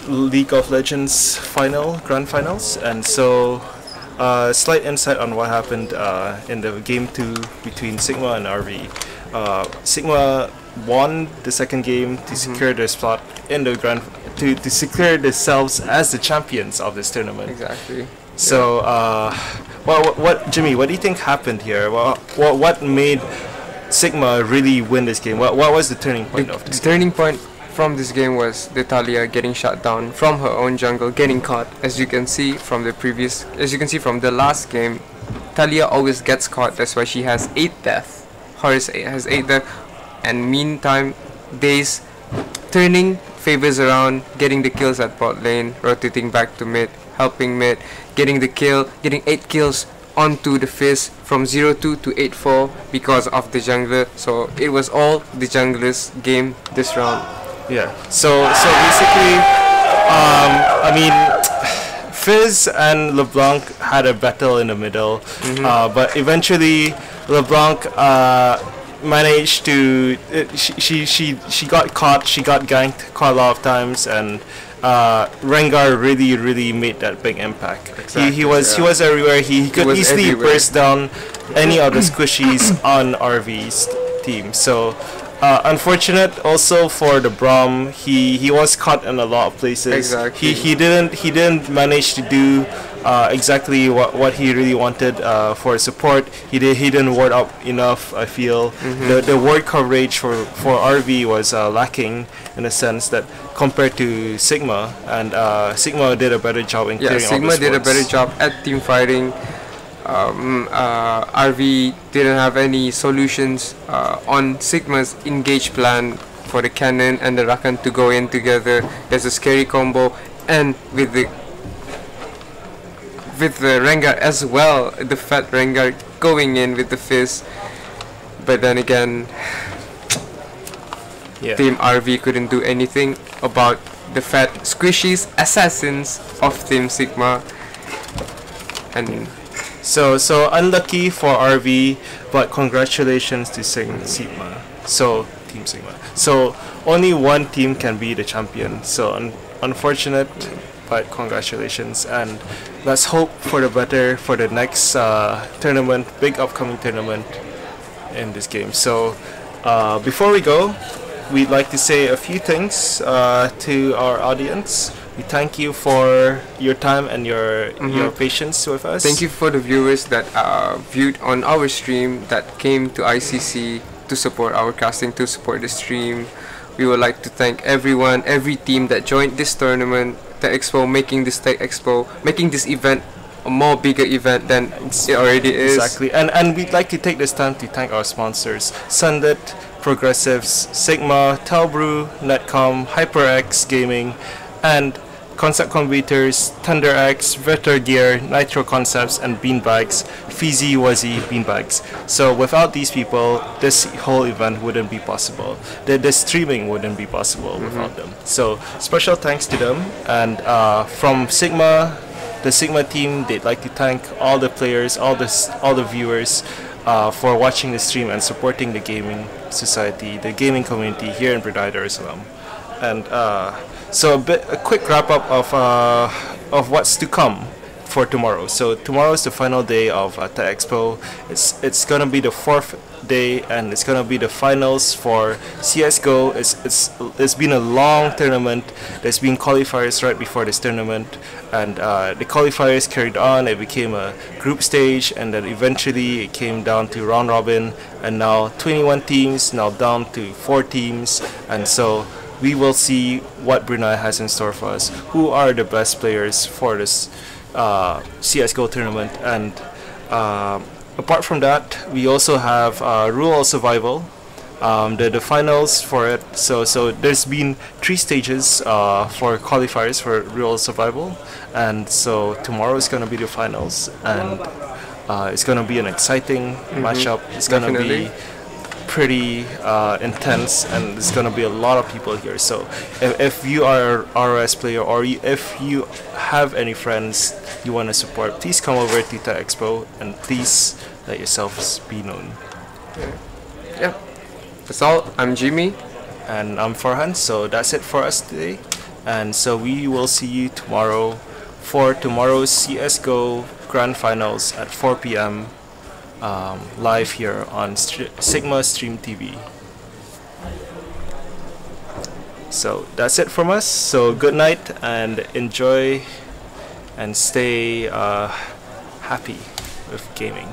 Speaker 1: League of Legends grand finals, and so slight insight on what happened in the game 2 between Sigma and RV. Sigma won the second game to secure their spot in the to secure themselves as the champions of this tournament.
Speaker 2: Exactly.
Speaker 1: So, what Jimmy? What do you think happened here? What made Sigma really win this game? What was the turning point of this?
Speaker 2: The turning point from this game was the Talia getting shut down from her own jungle, getting caught. As you can see from the last game, Talia always gets caught. That's why she has 8 deaths. Horus has 8 deaths, and meantime, Daze turning favors around, getting the kills at bot lane, rotating back to mid, helping mid, getting the kill, getting 8 kills onto the Fizz from 0-2 to 8-4 because of the jungler. So it was all the jungler's game this round.
Speaker 1: Yeah. So basically, I mean, Fizz and LeBlanc had a battle in the middle, but eventually LeBlanc managed to she got caught, she got ganked quite a lot of times, and Rengar really made that big impact.
Speaker 2: Exactly,
Speaker 1: he was everywhere. He could easily burst down any of the squishies on RV's team. So unfortunate also for the Braum. He was caught in a lot of places.
Speaker 2: Exactly.
Speaker 1: He didn't manage to do exactly what he really wanted for support. He didn't ward up enough. I feel the ward coverage for RV was lacking in a sense that compared to Sigma, and Sigma did a better job in clearing all the
Speaker 2: Sigma did a
Speaker 1: sports.
Speaker 2: better job at team fighting. RV didn't have any solutions on Sigma's engage plan for the cannon and the Rakan to go in together. There's a scary combo, and with the Rengar as well, the fat Rengar going in with the Fizz. But then again, Team RV couldn't do anything about the fat squishies assassins of Team Sigma. And
Speaker 1: so unlucky for RV, but congratulations to Sigma. So Team Sigma. So only one team can be the champion. So unfortunate, but congratulations, and let's hope for the better for the next tournament, big upcoming tournament in this game. So before we go, we'd like to say a few things to our audience. We thank you for your time and your patience with us.
Speaker 2: thank you for the viewers that viewed on our stream, that came to ICC to support our casting, to support the stream. We would like to thank everyone, every team that joined this tournament, TechXpo, making this event a more bigger event than it already is.
Speaker 1: Exactly, and we'd like to take this time to thank our sponsors: Sunlit, Progressives, Sigma, Telbrew, Netcom, HyperX Gaming, and Concept Converters, ThunderX, Vector Gear, Nitro Concepts, and Beanbags, Fizzy Wuzzy Beanbags. So without these people, this whole event wouldn't be possible. The streaming wouldn't be possible without them. So special thanks to them. And from Sigma, the Sigma team, they'd like to thank all the players, all the viewers for watching the stream and supporting the gaming society, the gaming community here in Brunei, Dar es Salaam. And so a quick wrap up of what's to come for tomorrow. So tomorrow is the final day of TechXpo. It's gonna be the 4th day, and it's gonna be the finals for CS:GO. It's been a long tournament. There's been qualifiers right before this tournament, and the qualifiers carried on. It became a group stage, and then eventually it came down to round robin, and now 21 teams, now down to 4 teams, and so we will see what Brunei has in store for us. Who are the best players for this CS:GO tournament? And apart from that, we also have Rule of Survival, the finals for it. So there's been 3 stages for qualifiers for Rule of Survival, and so tomorrow is gonna be the finals, and it's gonna be an exciting matchup. It's gonna be pretty intense, and there's gonna be a lot of people here. So if you are an ROS player, or if you have any friends you want to support, please come over to TechXpo and please let yourselves be known.
Speaker 2: Yeah, that's all. I'm Jimmy.
Speaker 1: And I'm Farhan. So that's it for us today. And so we will see you tomorrow for tomorrow's CSGO Grand Finals at 4 p.m. Live here on Sigma Stream TV. So that's it from us. So good night and enjoy and stay happy with gaming.